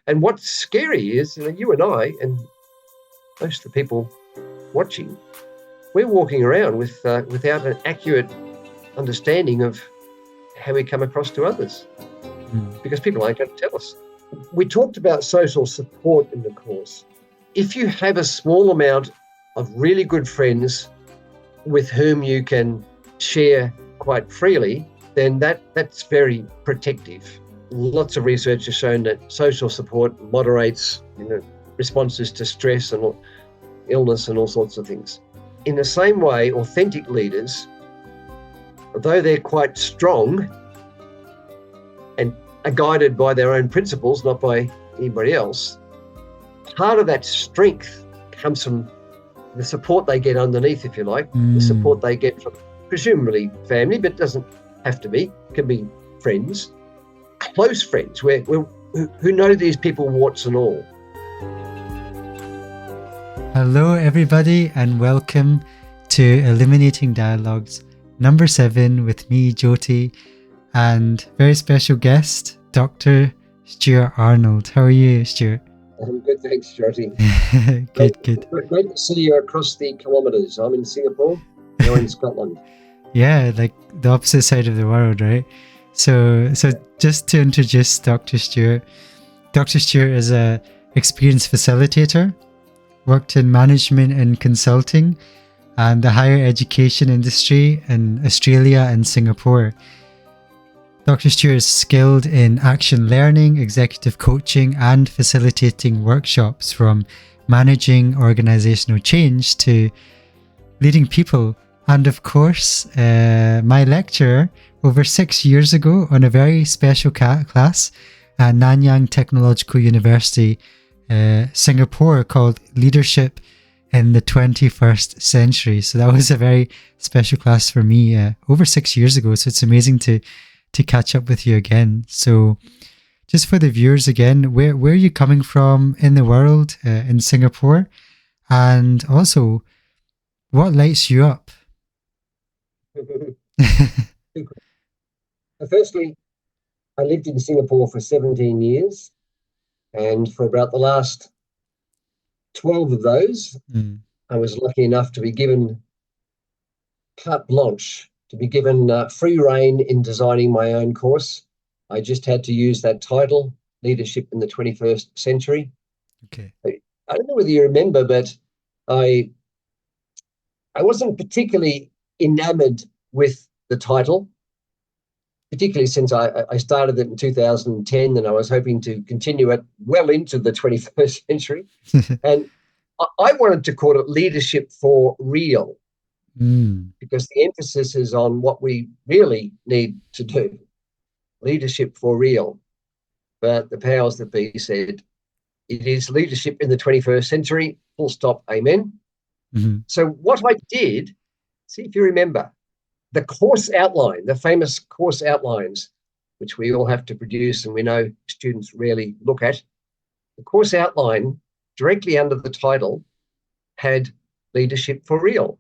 And what's scary is, you and I, and most of the people watching, we're walking around without an accurate understanding of how we come across to others, because people aren't going to tell us. We talked about social support in the course. If you have a small amount of really good friends with whom you can share quite freely, then that's very protective. Lots of research has shown that social support moderates responses to stress and illness and all sorts of things. In the same way, authentic leaders, although they're quite strong and are guided by their own principles, not by anybody else, part of that strength comes from the support they get underneath, if you like, the support they get from presumably family, but it doesn't have to be. It can be friends, close friends, who know these people warts and all. Hello everybody and welcome to Illuminating Dialogues number 7 with me, Jhoty, and very special guest, Dr. Stewart Arnold. How are you, Stewart? I'm good, thanks, Jhoty. Good. Great to see you across the kilometres. I'm in Singapore, you're in Scotland. Yeah, like the opposite side of the world, right? So just to introduce Dr. Stewart. Dr. Stewart is an experienced facilitator, worked in management and consulting and the higher education industry in Australia and Singapore. Dr. Stewart is skilled in action learning, executive coaching, and facilitating workshops, from managing organizational change to leading people. And of course, my lecturer over 6 years ago on a very special class at Nanyang Technological University, Singapore, called Leadership in the 21st Century. So that was a very special class for me over 6 years ago. So it's amazing to catch up with you again. So just for the viewers again, where are you coming from in the world, in Singapore? And also, what lights you up? Firstly, I lived in Singapore for 17 years, and for about the last 12 of those, I was lucky enough to be given carte blanche, to be given free rein in designing my own course. I just had to use that title, Leadership in the 21st Century. Okay. I don't know whether you remember, but I wasn't particularly enamored with the title, particularly since I started it in 2010, and I was hoping to continue it well into the 21st century. And I wanted to call it Leadership for Real, because the emphasis is on what we really need to do. Leadership for real. But the powers that be said, it is leadership in the 21st century, full stop, amen. So what I did, see if you remember, the course outline, the famous course outlines, which we all have to produce and we know students rarely look at, the course outline directly under the title had Leadership for Real.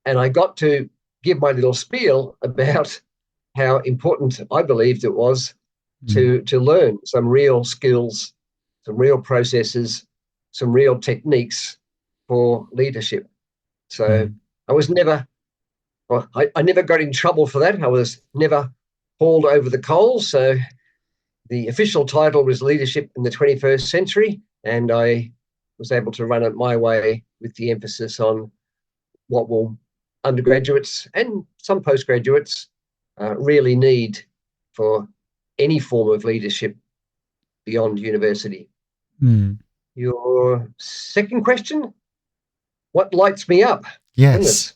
And I got to give my little spiel about how important I believed it was to learn some real skills, some real processes, some real techniques for leadership. So I never got in trouble for that. I was never hauled over the coals. So the official title was Leadership in the 21st Century, and I was able to run it my way with the emphasis on what will undergraduates and some postgraduates really need for any form of leadership beyond university. Your second question, what lights me up? Yes.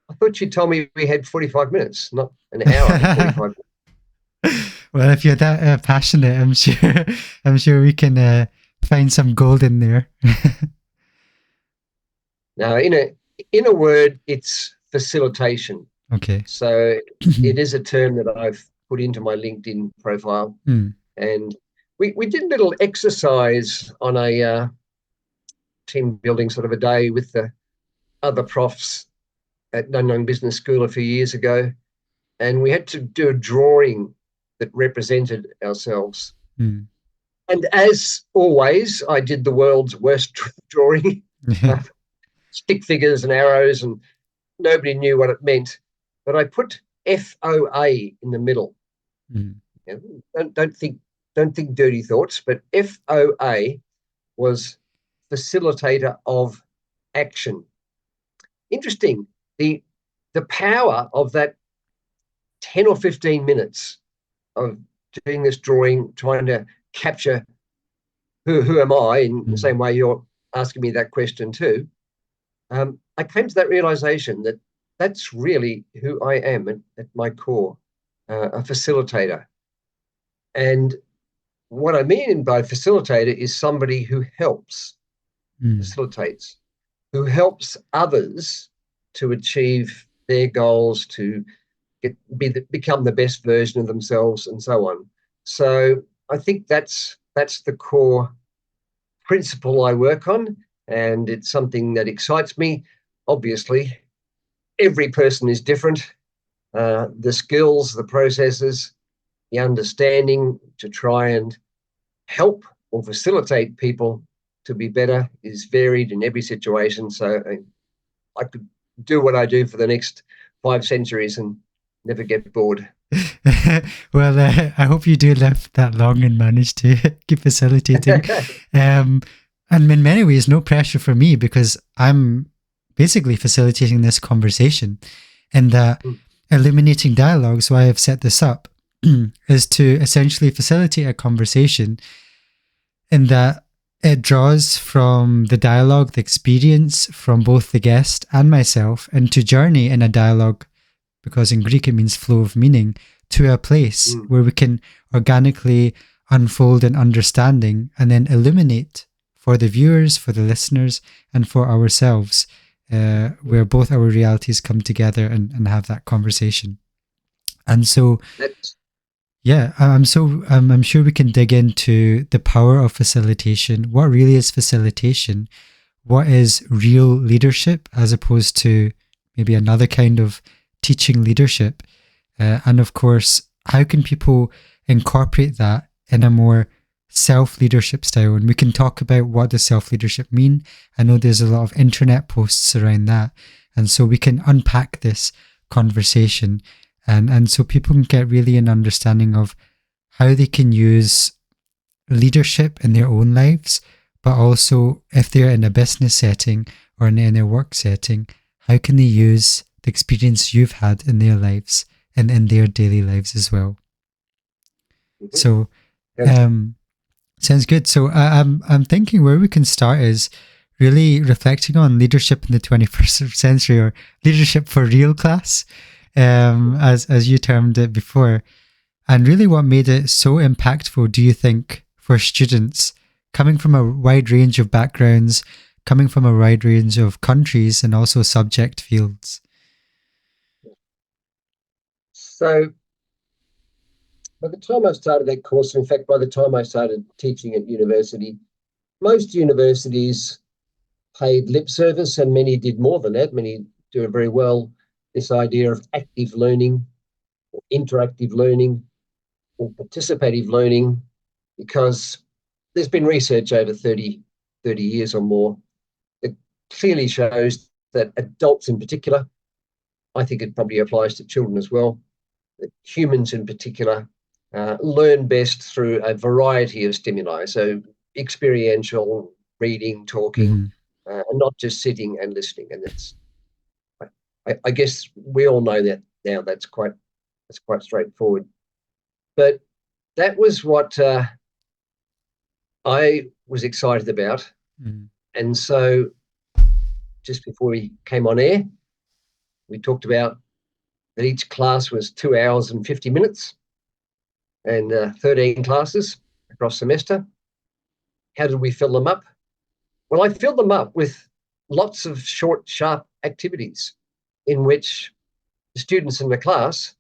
I thought you told me we had 45 minutes, not an hour and 45 minutes. Well, if you're that passionate, I'm sure we can find some gold in there. Now, in a word, it's facilitation. Okay. So it is a term that I've put into my LinkedIn profile. And we did a little exercise on a team building sort of a day with the other profs at Nanyang Business School a few years ago. And we had to do a drawing that represented ourselves. And as always, I did the world's worst drawing, uh, stick figures and arrows, and nobody knew what it meant. But I put FOA in the middle. Mm. You know, don't think dirty thoughts, but FOA was facilitator of action. Interesting. The power of that 10 or 15 minutes of doing this drawing, trying to capture who am I, in the same way you're asking me that question too. I came to that realization that that's really who I am at my core, a facilitator. And what I mean by facilitator is somebody who helps, facilitates, who helps others to achieve their goals, to become the best version of themselves, and so on. So I think that's the core principle I work on, and it's something that excites me. Obviously, every person is different. The skills, the processes, the understanding to try and help or facilitate people to be better is varied in every situation. So I could do what I do for the next 5 centuries and never get bored. Well, I hope you do live that long and manage to keep facilitating. And in many ways, no pressure for me, because I'm basically facilitating this conversation. And that illuminating dialogues, why I've set this up, is to essentially facilitate a conversation in that it draws from the dialogue, the experience from both the guest and myself, and to journey in a dialogue, because in Greek it means flow of meaning, to a place where we can organically unfold an understanding and then illuminate for the viewers, for the listeners, and for ourselves, where both our realities come together and have that conversation. And so, yeah, I'm sure we can dig into the power of facilitation. What really is facilitation? What is real leadership as opposed to maybe another kind of teaching leadership? And of course, how can people incorporate that in a more self-leadership style? And we can talk about what does self-leadership mean. I know there's a lot of internet posts around that. And so we can unpack this conversation. And so people can get really an understanding of how they can use leadership in their own lives, but also if they're in a business setting or in a work setting, how can they use the experience you've had in their lives and in their daily lives as well. So, sounds good. So I'm thinking where we can start is really reflecting on leadership in the 21st century, or leadership for real class, as you termed it before. And really what made it so impactful, do you think, for students coming from a wide range of backgrounds, coming from a wide range of countries and also subject fields? So by the time I started that course, in fact, by the time I started teaching at university, most universities paid lip service, and many did more than that. Many do it very well. This idea of active learning or interactive learning or participative learning, because there's been research over 30 years or more that clearly shows that adults in particular, I think it probably applies to children as well, that humans in particular learn best through a variety of stimuli. So experiential, reading, talking, and not just sitting and listening. And that's, I guess we all know that now. That's quite straightforward. But that was what I was excited about. And so just before we came on air, we talked about that each class was 2 hours and 50 minutes and 13 classes across semester. How did we fill them up? Well, I filled them up with lots of short, sharp activities in which the students in the class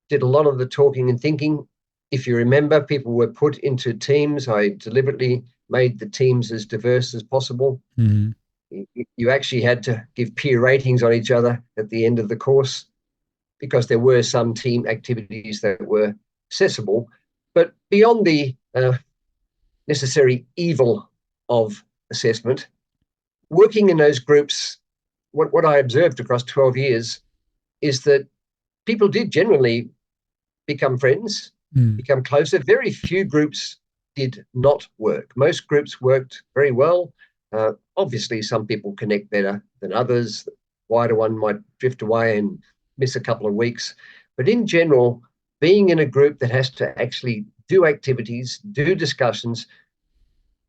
did a lot of the talking and thinking. If you remember, people were put into teams. I deliberately made the teams as diverse as possible. You actually had to give peer ratings on each other at the end of the course, because there were some team activities that were accessible. But beyond the necessary evil of assessment. Working in those groups, what I observed across 12 years is that people did generally become friends, become closer. Very few groups did not work. Most groups worked very well. Obviously, some people connect better than others. The wider one might drift away and miss a couple of weeks. But in general, being in a group that has to actually do activities, do discussions,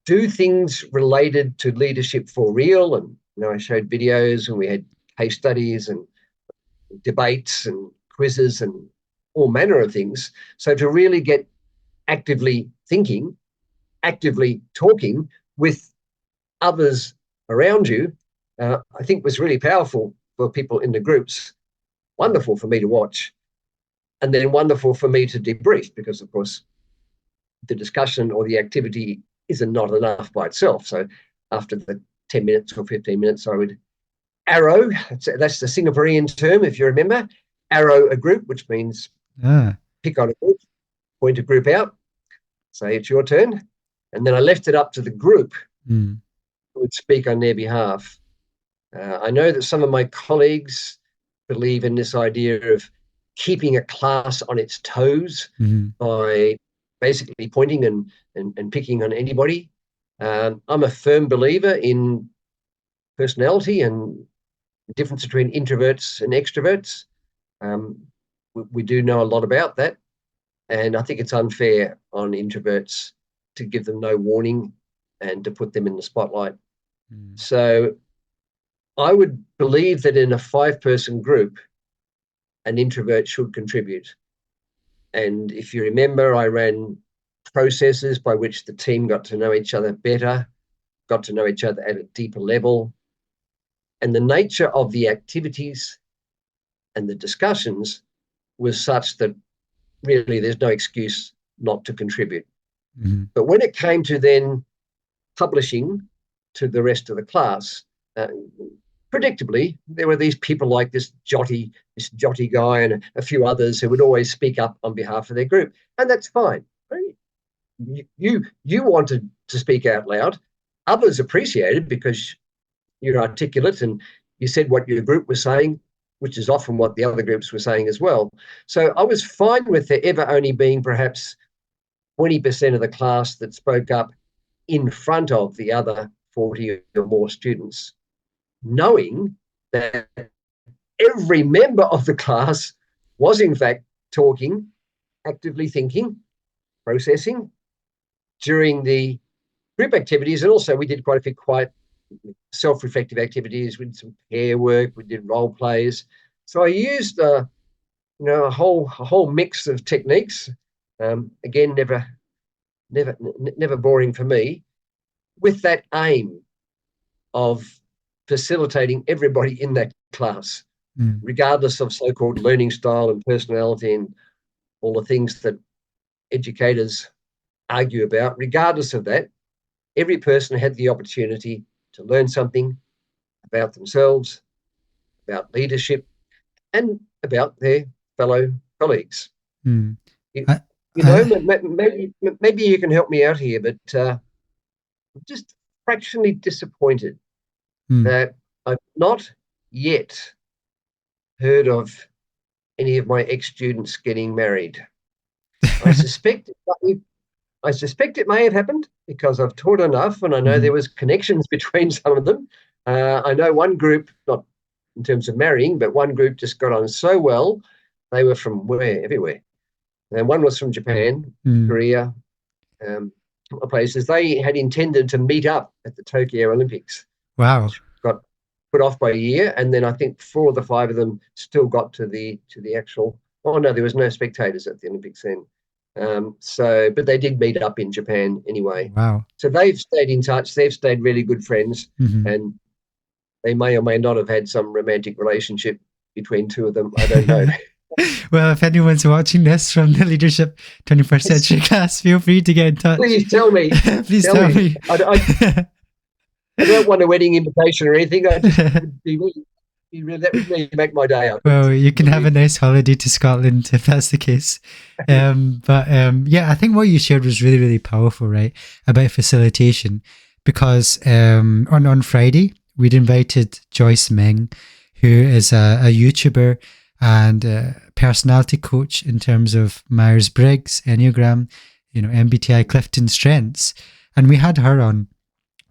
do things related to leadership for real. And I showed videos, and we had case studies and debates and quizzes and all manner of things. So to really get actively thinking, actively talking with others around you, I think was really powerful for people in the groups. Wonderful for me to watch, and then wonderful for me to debrief, because of course the discussion or the activity isn't not enough by itself. So after the 10 minutes or 15 minutes, I would arrow, that's the Singaporean term, if you remember, arrow a group, which means pick on a group, point a group out, say it's your turn. And then I left it up to the group who would speak on their behalf. I know that some of my colleagues believe in this idea of keeping a class on its toes by basically pointing and picking on anybody. I'm a firm believer in personality and the difference between introverts and extroverts. We do know a lot about that. And I think it's unfair on introverts to give them no warning and to put them in the spotlight. So I would believe that in a 5-person group, an introvert should contribute. And if you remember, I ran processes by which the team got to know each other better, got to know each other at a deeper level. And the nature of the activities and the discussions was such that really there's no excuse not to contribute. But when it came to then publishing to the rest of the class, predictably, there were these people like this Jhoty guy and a few others who would always speak up on behalf of their group. And that's fine. You wanted to speak out loud. Others appreciated because you're articulate and you said what your group was saying, which is often what the other groups were saying as well. So I was fine with there ever only being perhaps 20% of the class that spoke up in front of the other 40 or more students, knowing that every member of the class was in fact talking, actively thinking, processing during the group activities. And also we did quite a few quite self-reflective activities. We did some pair work, we did role plays. So I used a whole mix of techniques. Again, never boring for me, with that aim of facilitating everybody in that class, regardless of so-called learning style and personality and all the things that educators argue about. Regardless of that, every person had the opportunity to learn something about themselves, about leadership, and about their fellow colleagues. Maybe you can help me out here, but I'm just fractionally disappointed that I've not yet heard of any of my ex-students getting married. I suspect it may have happened because I've taught enough and I know there was connections between some of them. I know one group, not in terms of marrying, but one group just got on so well. They were from everywhere. And one was from Japan, Korea, places. They had intended to meet up at the Tokyo Olympics. Wow. Got put off by a year, and then I think 4 of the 5 of them still got to the actual. Oh no, there was no spectators at the Olympics then. But they did meet up in Japan anyway. Wow. So they've stayed in touch. They've stayed really good friends, and they may or may not have had some romantic relationship between 2 of them. I don't know. Well, if anyone's watching this from the Leadership 21st Century class, feel free to get in touch. Please tell me. Please tell me. I don't want a wedding invitation or anything. I just would be really that would really make my day. I Well, think. you can have a nice holiday to Scotland if that's the case. But yeah, I think what you shared was really, really powerful, right? About facilitation. Because on Friday, we'd invited Joyce Meng, who is a YouTuber and a personality coach in terms of Myers Briggs, Enneagram, MBTI, Clifton Strengths. And we had her on.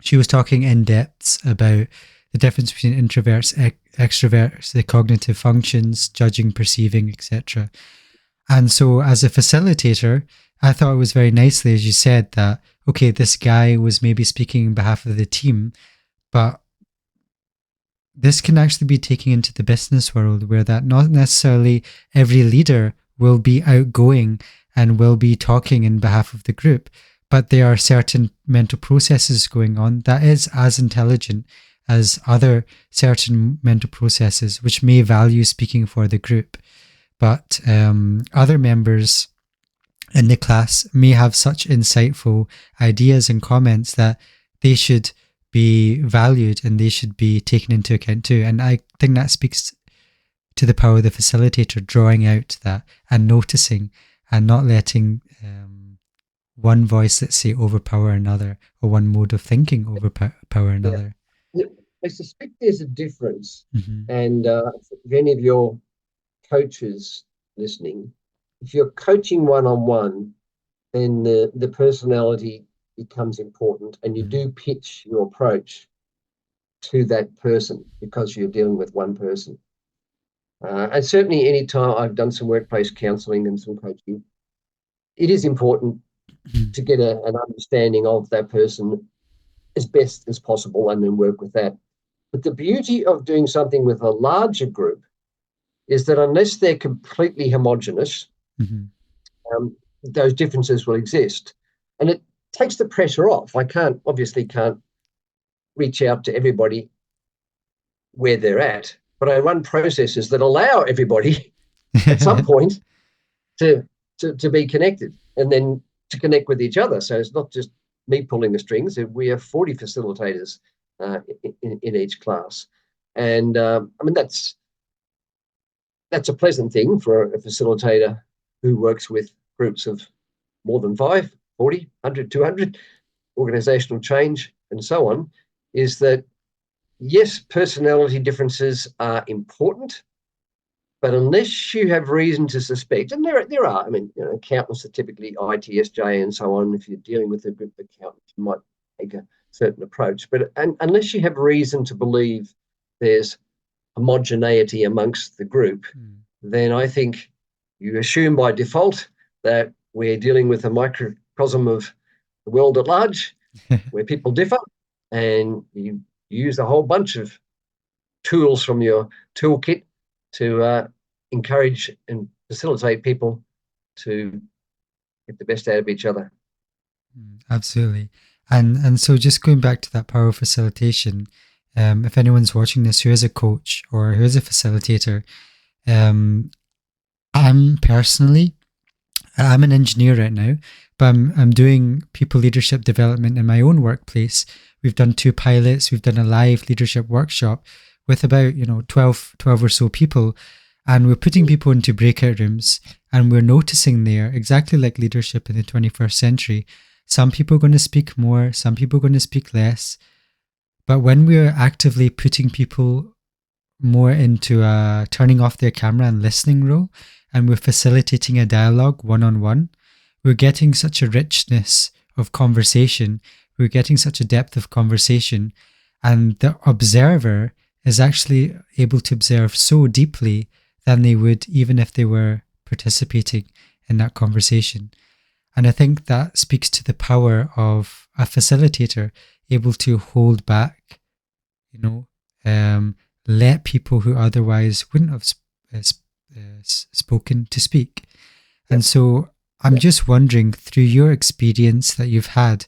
She was talking in depth about the difference between introverts, extroverts, the cognitive functions, judging, perceiving, etc. And so, as a facilitator, I thought it was very nicely, as you said, that, okay, this guy was maybe speaking on behalf of the team, but this can actually be taken into the business world where that not necessarily every leader will be outgoing and will be talking in behalf of the group, but there are certain mental processes going on that is as intelligent as other certain mental processes, which may value speaking for the group. But other members in the class may have such insightful ideas and comments that they should be valued and they should be taken into account too. And I think that speaks to the power of the facilitator, drawing out that and noticing and not letting one voice, let's say, overpower another, or one mode of thinking overpower Yeah. another. I suspect there's a difference. Mm-hmm. And if any of your coaches listening, if you're coaching one-on-one, then the personality becomes important, and you Mm-hmm. do pitch your approach to that person because you're dealing with one person. And certainly any time I've done some workplace counseling and some coaching, it is important to get an understanding of that person as best as possible and then work with that. But the beauty of doing something with a larger group is that unless they're completely homogenous, Mm-hmm. those differences will exist. And it takes the pressure off. I obviously can't reach out to everybody where they're at, but I run processes that allow everybody at some point to be connected and then to connect with each other. So it's not just me pulling the strings. We have 40 facilitators in each class. And I mean, that's a pleasant thing for a facilitator who works with groups of more than 5, 40, 100, 200, organizational change, and so on, is that, yes, personality differences are important, but unless you have reason to suspect, and there are, I mean, accountants are typically ITSJ and so on. If you're dealing with a group of accountants, you might take a certain approach. But unless you have reason to believe there's homogeneity amongst the group, then I think you assume by default that we're dealing with a microcosm of the world at large, where people differ, and you use a whole bunch of tools from your toolkit to encourage and facilitate people to get the best out of each other. Absolutely. And so just going back to that power of facilitation, if anyone's watching this who is a coach or who is a facilitator, I'm an engineer right now, but I'm doing people leadership development in my own workplace. We've done 2 pilots. We've done a live leadership workshop with about 12 or so people, and we're putting people into breakout rooms, and we're noticing there, exactly like leadership in the 21st century, some people are going to speak more, some people are going to speak less. But when we're actively putting people more into a turning off their camera and listening role, and we're facilitating a dialogue one-on-one, we're getting such a richness of conversation, we're getting such a depth of conversation, and the observer is actually able to observe so deeply than they would even if they were participating in that conversation. And I think that speaks to the power of a facilitator able to hold back, let people who otherwise wouldn't have spoken to speak. And so I'm just wondering, through your experience that you've had,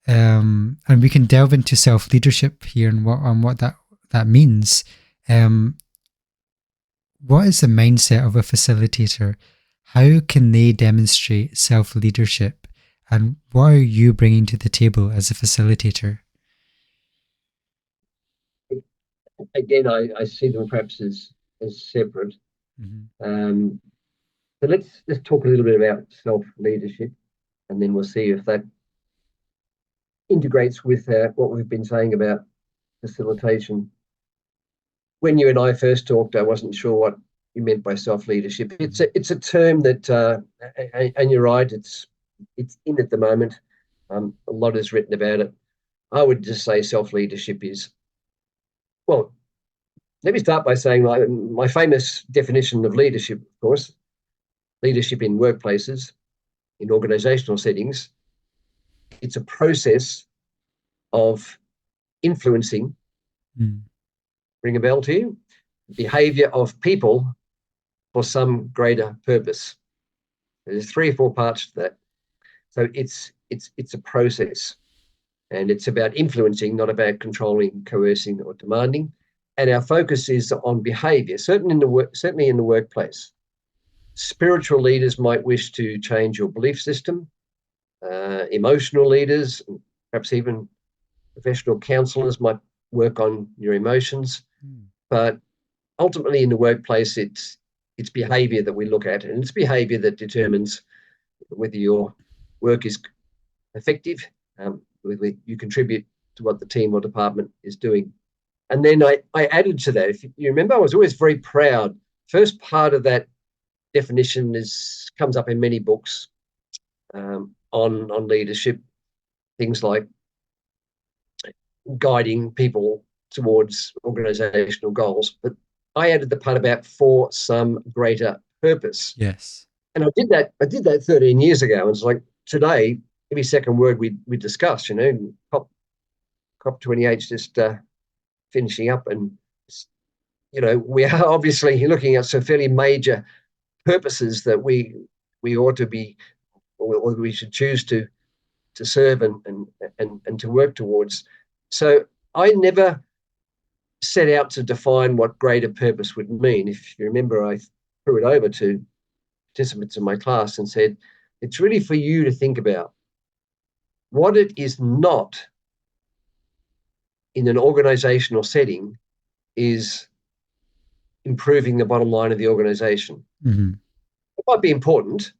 and we can delve into self-leadership here and what that means. What is the mindset of a facilitator? How can they demonstrate self-leadership? And what are you bringing to the table as a facilitator? again, I see them perhaps as separate. Hmm. Um, so let's talk a little bit about self-leadership, and then we'll see if that integrates with what we've been saying about facilitation. When you and I first talked, I wasn't sure what you meant by self-leadership. Hmm. It's a term that, and you're right, it's in at the moment. A lot is written about it. I would just say self-leadership is, well, let me start by saying my famous definition of leadership, of course, leadership in workplaces, in organizational settings. It's a process of influencing, Mm. ring a bell to you, behavior of people for some greater purpose. There's three or four parts to that. So it's a process, and it's about influencing, not about controlling, coercing, or demanding. And our focus is on behavior, certainly in the workplace. Spiritual leaders might wish to change your belief system. Emotional leaders, perhaps even professional counselors, might work on your emotions. Mm. But ultimately, in the workplace, it's behavior that we look at, and it's behavior that determines whether your work is effective, whether you contribute to what the team or department is doing. And then I added to that. If you remember, I was always very proud. First part of that definition comes up in many books on leadership, things like guiding people towards organizational goals. But I added the part about for some greater purpose. Yes. And I did that 13 years ago. And it's like today, every second word we discuss, COP28 is just finishing up. And, we are obviously looking at some fairly major purposes that we ought to be, or we should choose to serve and to work towards. So I never set out to define what greater purpose would mean. If you remember, I threw it over to participants in my class and said, it's really for you to think about what it is not in an organizational setting is improving the bottom line of the organization. Mm-hmm. It might be important,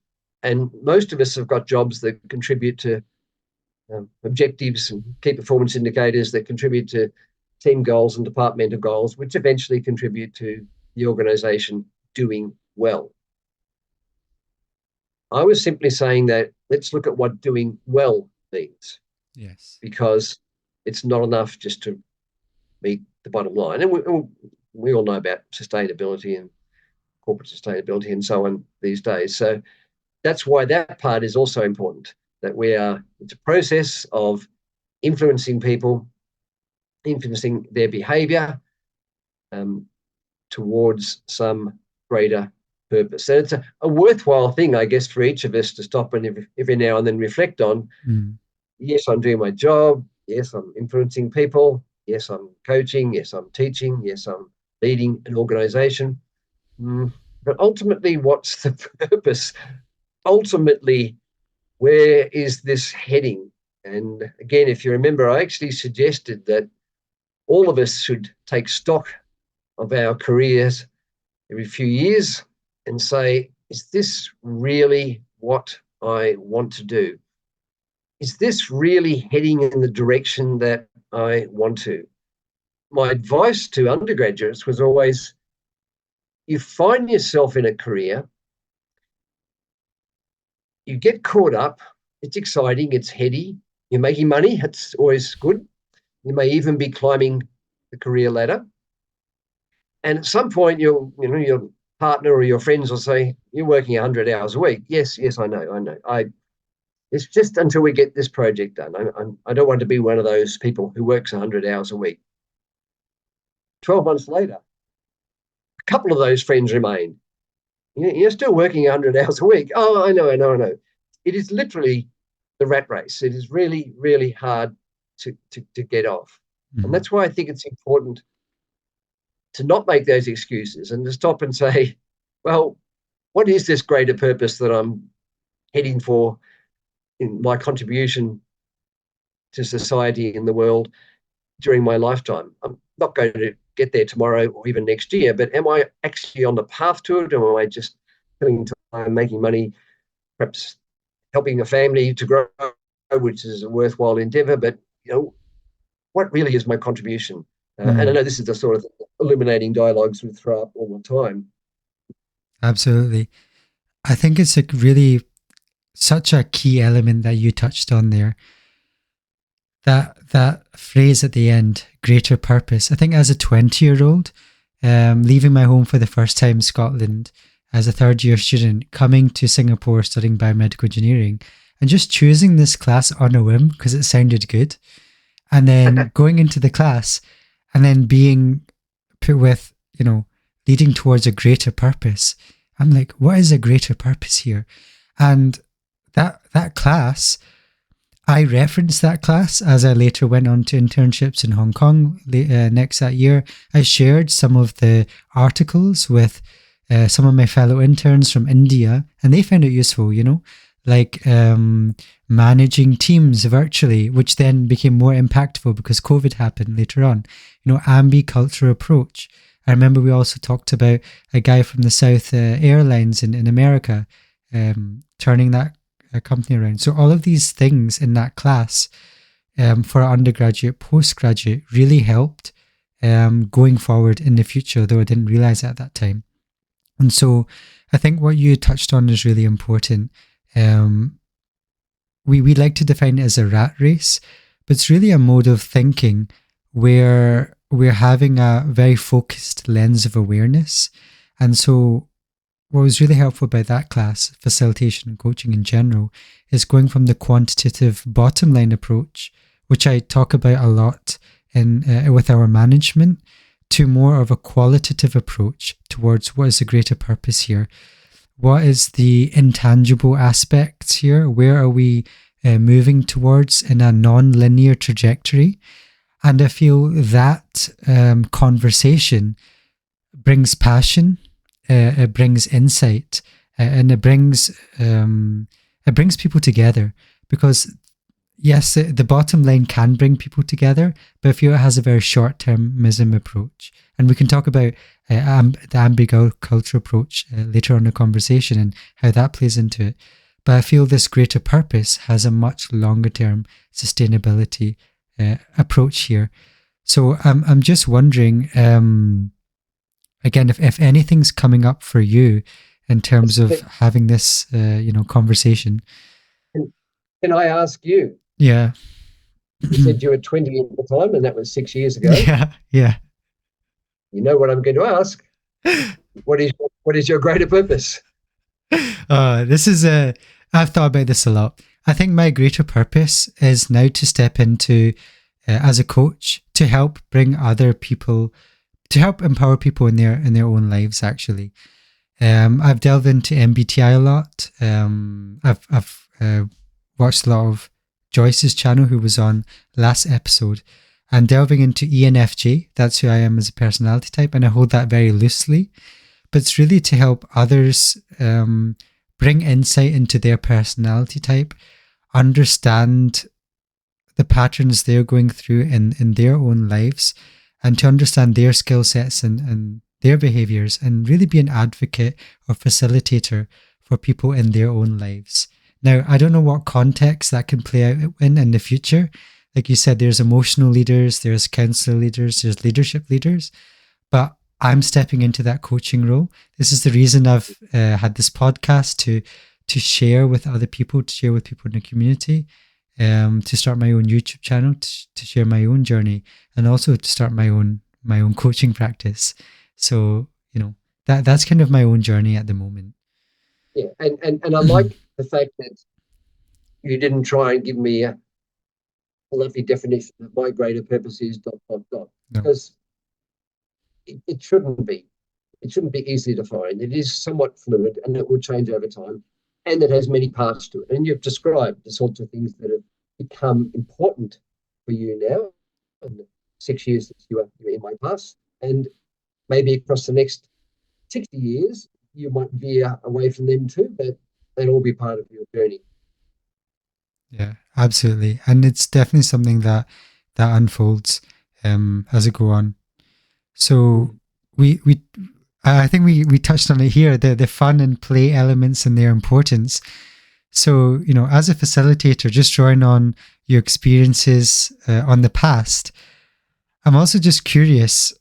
and most of us have got jobs that contribute to objectives and key performance indicators that contribute to team goals and departmental goals, which eventually contribute to the organization doing well. I was simply saying that let's look at what doing well means, Yes. because it's not enough just to meet the bottom line. And we all know about sustainability and corporate sustainability and so on these days. So that's why that part is also important, that it's a process of influencing people, influencing their behavior towards some greater purpose. So it's a worthwhile thing, I guess, for each of us to stop and every now and then reflect on. Mm. Yes, I'm doing my job. Yes, I'm influencing people. Yes, I'm coaching. Yes, I'm teaching. Yes, I'm leading an organization. But ultimately, what's the purpose? Ultimately, where is this heading? And again, if you remember, I actually suggested that all of us should take stock of our careers every few years and say, is this really what I want to do? Is this really heading in the direction that I want to? My advice to undergraduates was always, you find yourself in a career, you get caught up, it's exciting, it's heady, you're making money, it's always good. You may even be climbing the career ladder. And at some point, your partner or your friends will say, "You're working 100 hours a week." Yes, I know. It's just until we get this project done. I don't want to be one of those people who works 100 hours a week. 12 months later, a couple of those friends remain. You're still working 100 hours a week. Oh, I know. It is literally the rat race. It is really, really hard to get off. And Mm. that's why I think it's important to not make those excuses and to stop and say, well, what is this greater purpose that I'm heading for in my contribution to society in the world during my lifetime? I'm not going to get there tomorrow or even next year, but am I actually on the path to it, or am I just killing time, making money, perhaps helping a family to grow, which is a worthwhile endeavor, but what really is my contribution? And I know this is the sort of illuminating dialogues we throw up all the time. Absolutely. I think it's a really such a key element that you touched on there. That phrase at the end, greater purpose. I think as a 20-year-old, leaving my home for the first time in Scotland as a third-year student, coming to Singapore studying biomedical engineering, and just choosing this class on a whim because it sounded good, and then going into the class and then being put with, leading towards a greater purpose. I'm like, what is a greater purpose here? And that class, I referenced that class as I later went on to internships in Hong Kong next that year. I shared some of the articles with some of my fellow interns from India, and they found it useful, like managing teams virtually, which then became more impactful because COVID happened later on. Ambi-culture approach. I remember we also talked about a guy from the South Airlines in America turning that company around. So all of these things in that class for undergraduate, postgraduate really helped going forward in the future, though I didn't realize it at that time. And so I think what you touched on is really important. We like to define it as a rat race, but it's really a mode of thinking where we're having a very focused lens of awareness. And so what was really helpful about that class, facilitation and coaching in general, is going from the quantitative bottom line approach, which I talk about a lot in with our management, to more of a qualitative approach towards what is the greater purpose here. What is the intangible aspects here? Where are we moving towards in a non-linear trajectory? And I feel that conversation brings passion, it brings insight, and it brings people together. Because yes, the bottom line can bring people together, but I feel it has a very short-termism approach. And we can talk about the ambi-culture approach later on in the conversation and how that plays into it. But I feel this greater purpose has a much longer-term sustainability approach here. So I'm just wondering, again, if anything's coming up for you in terms of having this, conversation. Can I ask you? Yeah. You said you were 20 at the time, and that was 6 years ago. Yeah. You know what I'm going to ask? What is your greater purpose? This is I've thought about this a lot. I think my greater purpose is now to step into as a coach to help bring other people, to help empower people in their own lives. Actually, I've delved into MBTI a lot. I've watched a lot of Joyce's channel, who was on last episode, and delving into ENFJ. That's who I am as a personality type, and I hold that very loosely. But it's really to help others bring insight into their personality type, understand the patterns they're going through in their own lives, and to understand their skill sets and their behaviors, and really be an advocate or facilitator for people in their own lives. Now, I don't know what context that can play out in the future. Like you said, there's emotional leaders, there's counselor leaders, there's leadership leaders, but I'm stepping into that coaching role. This is the reason I've had this podcast to share with other people, to share with people in the community, to start my own YouTube channel, to share my own journey, and also to start my own coaching practice. So, that's kind of my own journey at the moment. Yeah, and I like the fact that you didn't try and give me a lovely definition of my greater purpose is ... No. Because it shouldn't be. It shouldn't be easily defined. It is somewhat fluid, and it will change over time, and it has many parts to it. And you've described the sorts of things that have become important for you now, in the 6 years that you were in my class, and maybe across the next 60 years, you might veer away from them too, but they'll all be part of your journey. Yeah, absolutely. And it's definitely something that unfolds as I go on. So we I think we touched on it here, the fun and play elements and their importance. So, as a facilitator, just drawing on your experiences on the past, I'm also just curious.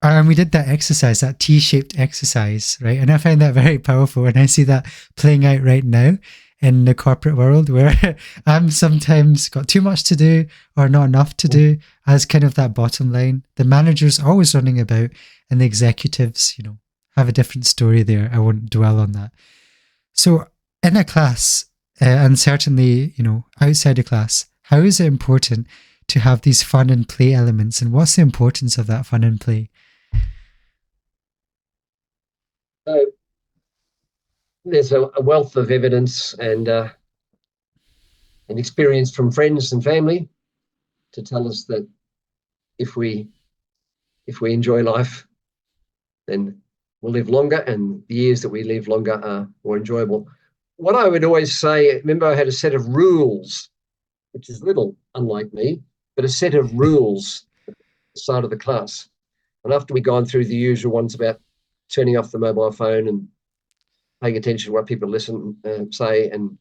And we did that exercise, that T-shaped exercise, right? And I find that very powerful. And I see that playing out right now in the corporate world where I'm sometimes got too much to do or not enough to do as kind of that bottom line. The manager's always running about and the executives, have a different story there. I won't dwell on that. So in a class, and certainly, outside a class, how is it important to have these fun and play elements? And what's the importance of that fun and play? So there's a wealth of evidence and experience from friends and family to tell us that if we enjoy life, then we'll live longer, and the years that we live longer are more enjoyable. What I would always say, remember I had a set of rules, which is little unlike me, but a set of rules at the start of the class. And after we'd gone through the usual ones about turning off the mobile phone and paying attention to what people listen say and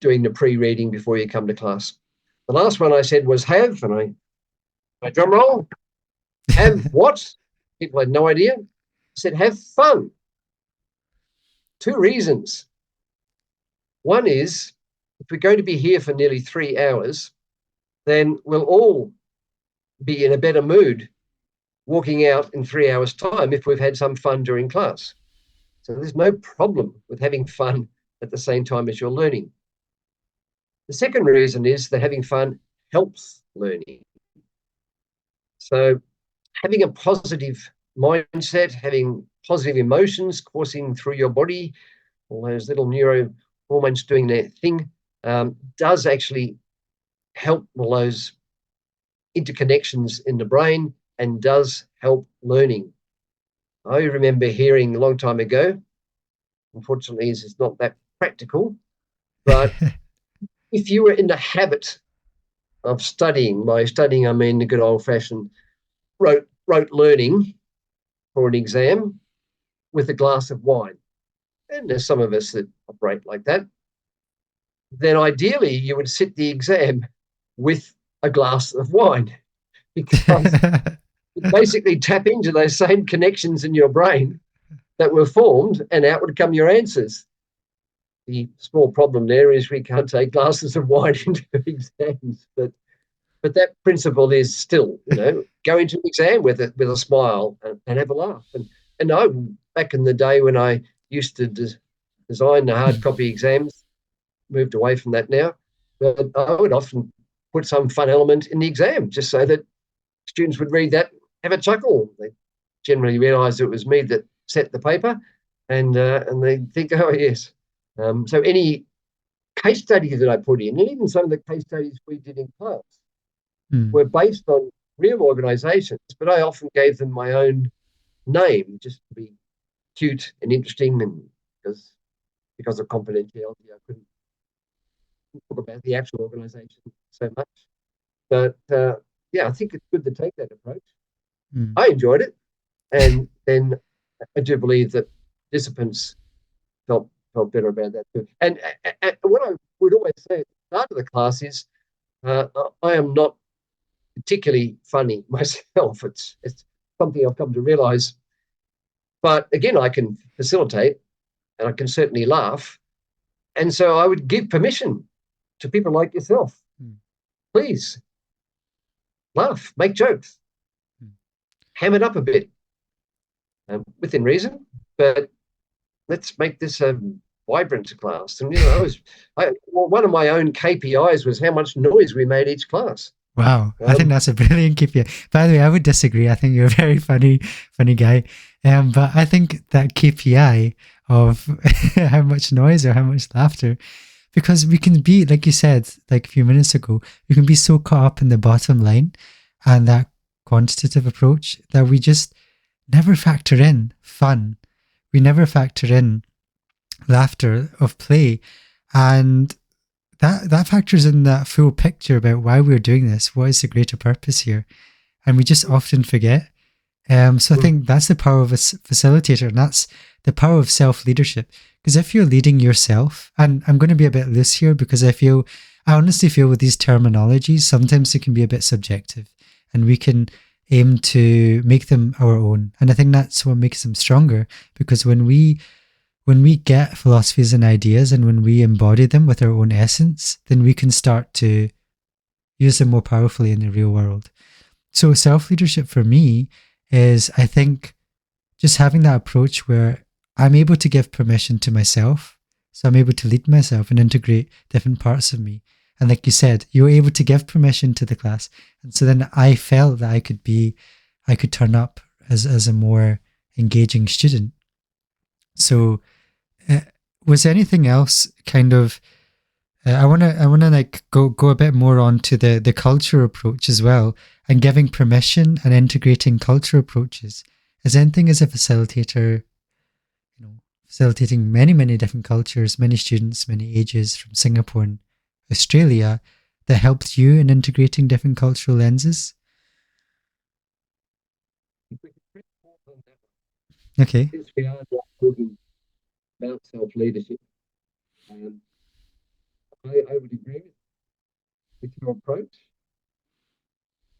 doing the pre-reading before you come to class. The last one I said was have, and my drum roll, have what? People had no idea. I said have fun. 2 reasons. One is, if we're going to be here for nearly 3 hours, then we'll all be in a better mood walking out in 3 hours' time if we've had some fun during class. So there's no problem with having fun at the same time as you're learning. The second reason is that having fun helps learning. So having a positive mindset, having positive emotions coursing through your body, all those little neurohormones doing their thing, does actually help all those interconnections in the brain and does help learning. I remember hearing a long time ago, unfortunately it's not that practical, but if you were in the habit of studying, by studying I mean the good old-fashioned rote learning for an exam with a glass of wine, and there's some of us that operate like that, then ideally you would sit the exam with a glass of wine, because you basically tap into those same connections in your brain that were formed, and out would come your answers. The small problem there is we can't take glasses of wine into exams, but that principle is still, go into an exam with a smile and have a laugh. And I, back in the day when I used to design the hard copy exams, moved away from that now, but I would often put some fun element in the exam just so that students would read that, have a chuckle. They generally realise it was me that set the paper, and they think, oh yes. So any case studies that I put in, and even some of the case studies we did in class, were based on real organisations, but I often gave them my own name just to be cute and interesting, and because of confidentiality, I couldn't talk about the actual organisation so much. But I think it's good to take that approach. I enjoyed it, and then I do believe that participants felt better about that too. And what I would always say at the start of the class is, I am not particularly funny myself. It's something I've come to realise. But again, I can facilitate, and I can certainly laugh. And so I would give permission to people like yourself. Please laugh, make jokes, ham it up a bit, within reason. But let's make this a vibrant class. And one of my own KPIs was how much noise we made each class. Wow, I think that's a brilliant KPI. By the way, I would disagree. I think you're a very funny guy. But I think that KPI of how much noise or how much laughter, because we can be, like you said, like a few minutes ago, we can be so caught up in the bottom line and that quantitative approach that we just never factor in fun. We never factor in laughter of play. And that factors in that full picture about why we're doing this. What is the greater purpose here? And we just often forget. So I Mm. think that's the power of a facilitator, and that's the power of self leadership. Because if you're leading yourself, and I'm going to be a bit loose here because I honestly feel with these terminologies, sometimes it can be a bit subjective, and we can aim to make them our own. And I think that's what makes them stronger. Because when we get philosophies and ideas, and when we embody them with our own essence, then we can start to use them more powerfully in the real world. So self leadership for me is, I think, just having that approach where I'm able to give permission to myself. So I'm able to lead myself and integrate different parts of me. And like you said, you were able to give permission to the class. And so then I felt that I could turn up as a more engaging student. So uh, was there anything else kind of, I wanna like go a bit more on to the culture approach as well, and giving permission and integrating culture approaches. Is anything as a facilitator, facilitating many different cultures, many students, many ages from Singapore and Australia, that helped you in integrating different cultural lenses? If we could press pause on that Okay. since we are now talking about self-leadership, um, I would agree with your approach.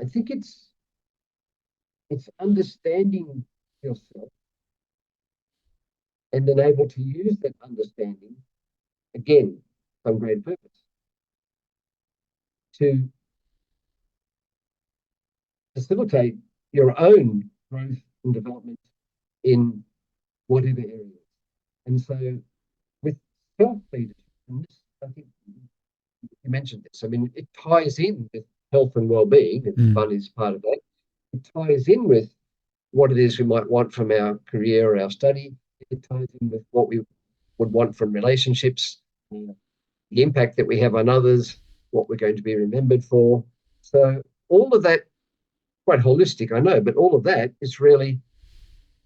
I think it's understanding yourself and then able to use that understanding again some great purpose to facilitate your own growth and development in whatever area. And so with self-leadership, and this, I think you mentioned this, I mean, it ties in with health and well-being, and Mm. fun is part of that. It ties in with what it is we might want from our career or our study. It ties in with what we would want from relationships, the impact that we have on others, what we're going to be remembered for. So all of that, quite holistic, I know, but all of that is really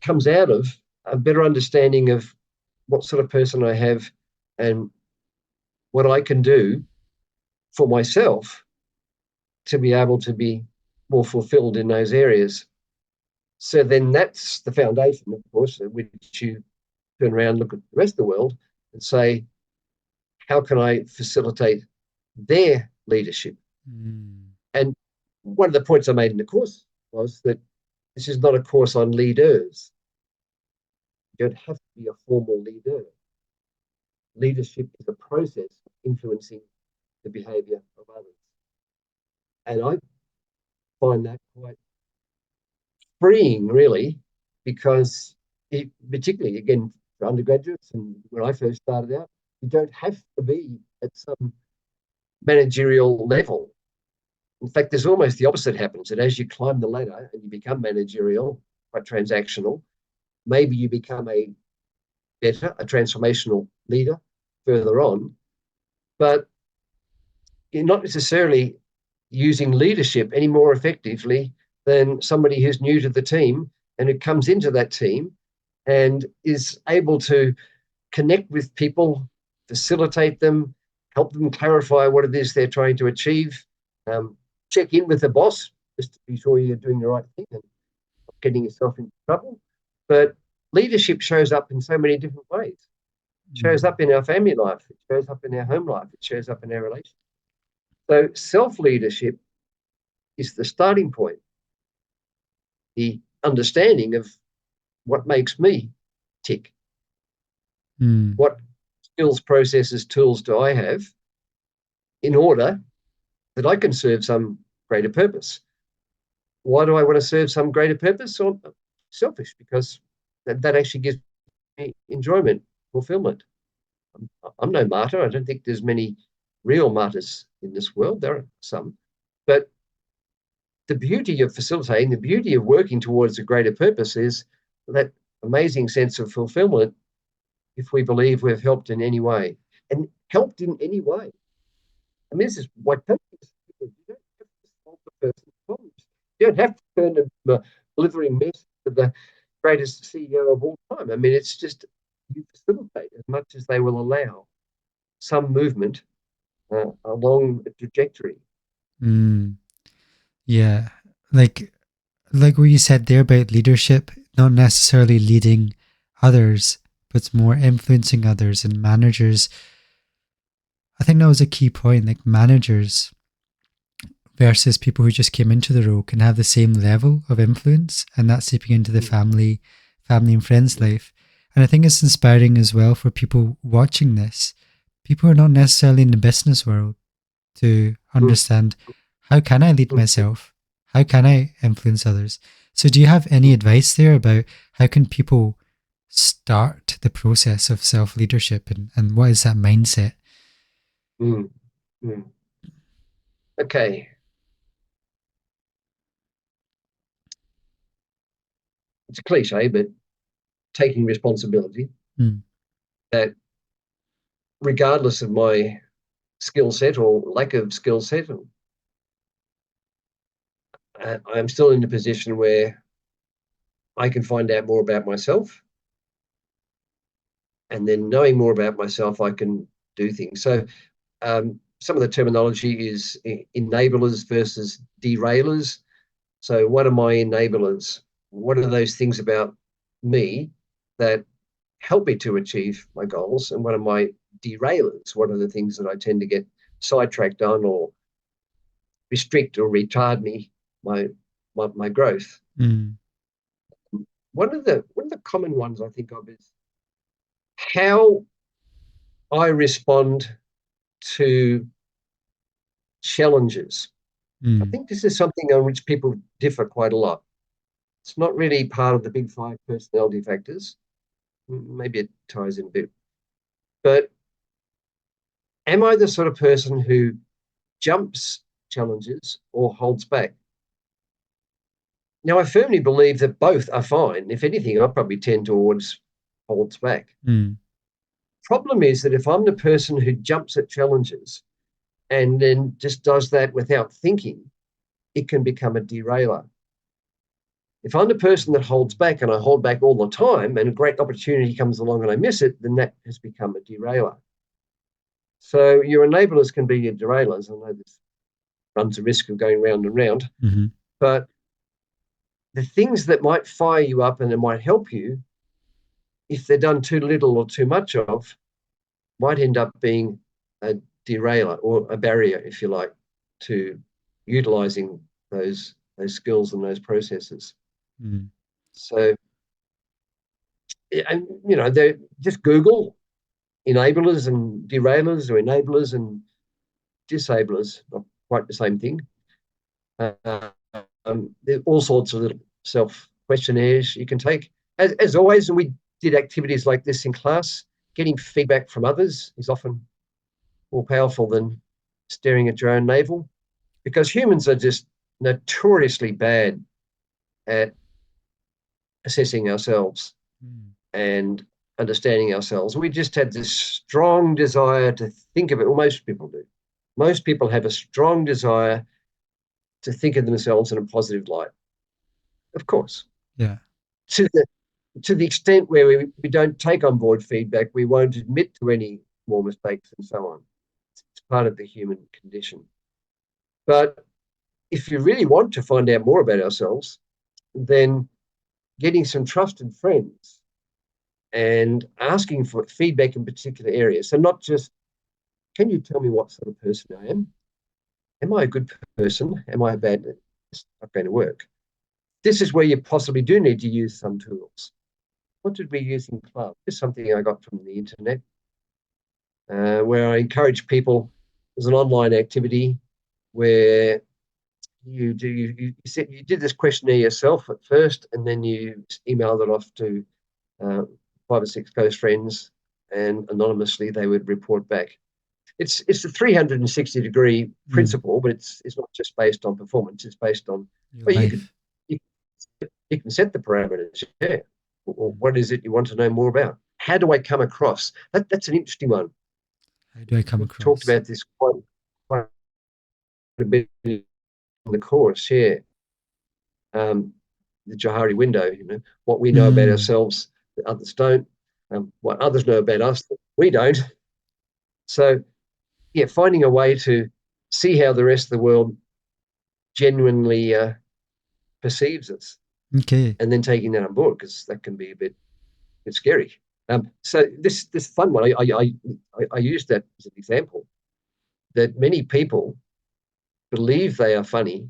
comes out of a better understanding of what sort of person I have and what I can do for myself to be able to be more fulfilled in those areas. So then that's the foundation, of course, at which you turn around, look at the rest of the world and say, how can I facilitate their leadership? Mm. And one of the points I made in the course was that this is not a course on leaders. You don't have to be a formal leader. Leadership is a process of influencing the behavior of others. And I find that quite freeing, really, because it, particularly, again, for undergraduates and when I first started out, you don't have to be at some managerial level. In fact, there's almost the opposite happens. That as you climb the ladder and you become managerial, quite transactional, maybe you become a transformational leader further on, but you're not necessarily using leadership any more effectively than somebody who's new to the team and who comes into that team and is able to connect with people, facilitate them, help them clarify what it is they're trying to achieve, check in with the boss just to be sure you're doing the right thing and not getting yourself into trouble. But leadership shows up in so many different ways. It shows Mm. up in our family life, it shows up in our home life, it shows up in our relationships. So self leadership is the starting point, the understanding of what makes me tick, Mm. what skills, processes, tools do I have in order that I can serve some greater purpose. Why do I want to serve some greater purpose? Well, selfish, because that actually gives me enjoyment, fulfillment. I'm no martyr. I don't think there's many real martyrs in this world. There are some. But the beauty of facilitating, the beauty of working towards a greater purpose is that amazing sense of fulfillment if we believe we've helped in any way. And helped in any way. I mean, this is what you don't have to solve the person's problems. You don't have to turn them from a delivering mess to the greatest CEO of all time. I mean, it's just you facilitate as much as they will allow some movement along a trajectory. Mm. Yeah. Like like what you said there about leadership, not necessarily leading others, but more influencing others and managers. I think that was a key point. Like managers versus people who just came into the role can have the same level of influence, and that's seeping into the family and friends life. And I think it's inspiring as well for people watching this, people who are not necessarily in the business world, to Mm, understand, how can I lead mm, myself? How can I influence others? So do you have any mm, advice there about how can people start the process of self-leadership, and what is that mindset? mm, mm. Okay, it's a cliche, but taking responsibility Mm, that regardless of my skill set or lack of skill set, I'm still in a position where I can find out more about myself. And then knowing more about myself, I can do things. So some of the terminology is enablers versus derailers. So what are my enablers? What are those things about me that help me to achieve my goals? And what are my derailers? What are the things that I tend to get sidetracked on or restrict or retard me my growth? mm, One of the common ones I think of is how I respond to challenges. I mm, think this is something on which people differ quite a lot. It's not really part of the big five personality factors. Maybe it ties in a bit. But am I the sort of person who jumps challenges or holds back? Now, I firmly believe that both are fine. If anything, I probably tend towards holds back. mm, Problem is that if I'm the person who jumps at challenges and then just does that without thinking, it can become a derailer. If I'm the person that holds back and I hold back all the time and a great opportunity comes along and I miss it, then that has become a derailer. So your enablers can be your derailers. I know this runs the risk of going round and round, mm-hmm, but the things that might fire you up and it might help you, if they're done too little or too much of, might end up being a derailer or a barrier, if you like, to utilizing those skills and those processes. mm, So, and they just Google enablers and derailers, or enablers and disablers, not quite the same thing. Uh, there are all sorts of little self questionnaires you can take. As always, when we did activities like this in class, getting feedback from others is often more powerful than staring at your own navel, because humans are just notoriously bad at assessing ourselves mm, and understanding ourselves. We just had this strong desire to think of it. Well, most people do. Most people have a strong desire to think of themselves in a positive light. Of course, yeah. to the extent where we don't take on board feedback, we won't admit to any more mistakes and so on. It's part of the human condition. But if you really want to find out more about ourselves, then getting some trusted friends and asking for feedback in particular areas. So not just, can you tell me what sort of person I am? Am I a good person? Am I a bad? It's not going to work. This is where you possibly do need to use some tools. What did we use in class? This is something I got from the internet, where I encourage people. There's an online activity where you did this questionnaire yourself at first, and then you emailed it off to uh, 5 or 6 close friends, and anonymously they would report back. It's a 360-degree Mm, principle, but it's not just based on performance. It's based on, your well, life. you, you can set the parameters. Yeah. Mm. What is it you want to know more about? How do I come across? That's an interesting one. How do I come We've talked across? about this quite a bit in the course. Yeah. The Johari window, what we know about Mm, ourselves that others don't, what others know about us that we don't. So, yeah, finding a way to see how the rest of the world genuinely perceives us, Okay. and then taking that on board, because that can be a bit scary. So this fun one, I use that as an example, that many people believe they are funny,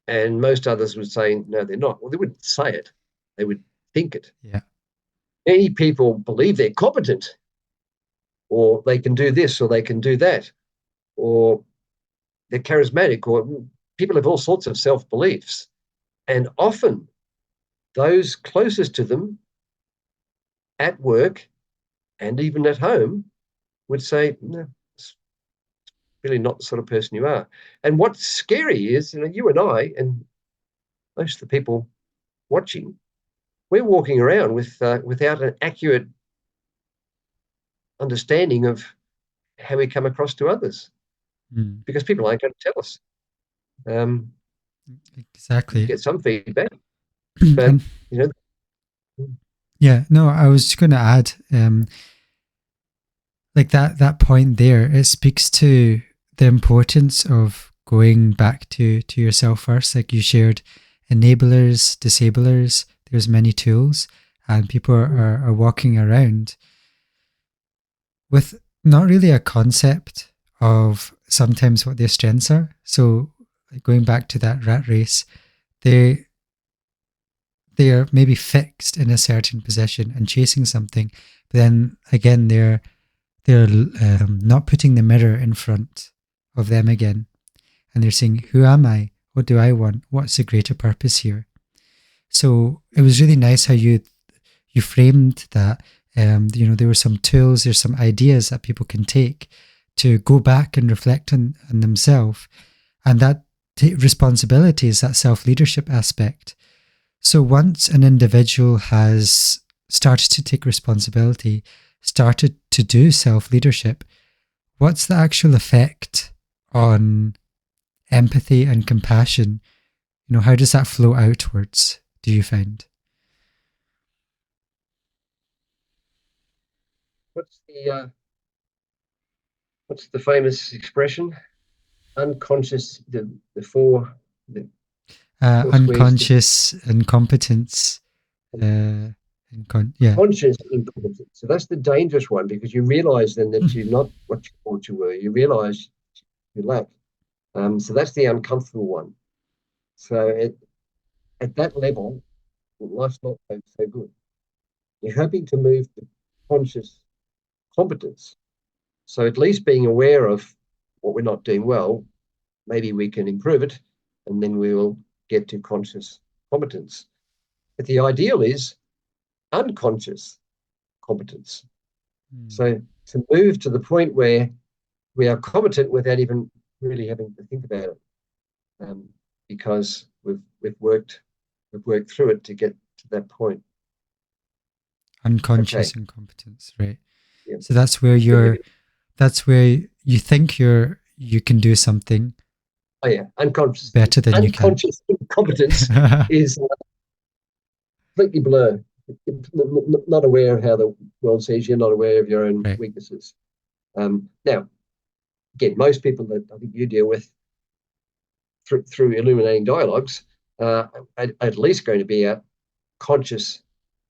and most others would say no, they're not. Well, they wouldn't say it; they would think it. Yeah. Many people believe they're competent, or they can do this, or they can do that, or they're charismatic, or people have all sorts of self beliefs, and often those closest to them at work and even at home would say, no, it's really not the sort of person you are. And what's scary is, you and I, and most of the people watching, we're walking around without an accurate understanding of how we come across to others, Mm. because people aren't going to tell us. You Exactly. get some feedback, but And you know, yeah, no, I was going to add, like that point there, it speaks to the importance of going back to yourself first. Like you shared enablers, disablers, there's many tools, and people are walking around with not really a concept of sometimes what their strengths are. So like going back to that rat race, they they are maybe fixed in a certain position and chasing something, but then again they're not putting the mirror in front of them again, and they're saying, "Who am I? What do I want? What's the greater purpose here?" So it was really nice how you framed that. There were some tools, there's some ideas that people can take to go back and reflect on themselves, and that responsibility is that self leadership aspect. So once an individual has started to take responsibility, started to do self leadership, what's the actual effect on empathy and compassion? How does that flow outwards, do you find? what's the uh, what's the famous expression? Unconscious, the four squares to Unconscious incompetence. Yeah. conscious incompetence. So that's the dangerous one, because you realize then that you're not what you thought you were. You realize you lack. So that's the uncomfortable one. So at that level, life's not so good. You're hoping to move to conscious competence. So at least being aware of what we're not doing well, maybe we can improve it, and then we will get to conscious competence. But the ideal is unconscious competence. Mm. So to move to the point where we are competent without even really having to think about it, because we've worked through it to get to that point. Okay, Unconscious incompetence, right? yeah, So that's where good living. you think you can do something Oh yeah, unconscious better than you can. unconscious incompetence is completely blur. Not aware of how the world sees you, not aware of your own Right. weaknesses. Now, again, most people that I think you deal with through illuminating dialogues at least going to be a conscious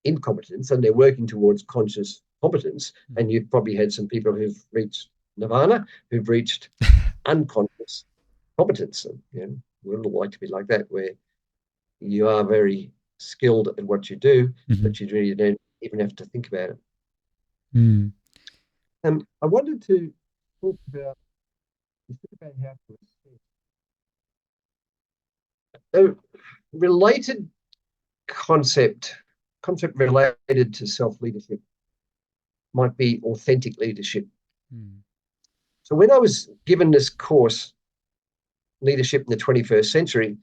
incompetence, and they're working towards conscious competence. Mm. And you've probably had some people who've reached nirvana, who've reached unconscious competence. And, we'd all like to be like that, where you are very skilled at what you do, Mhm. but you really don't even have to think about it. Mm. I wanted to talk about, how to assess a related concept concept related to self leadership might be authentic leadership. Mm. So when I was given this course, Leadership in the 21st Century,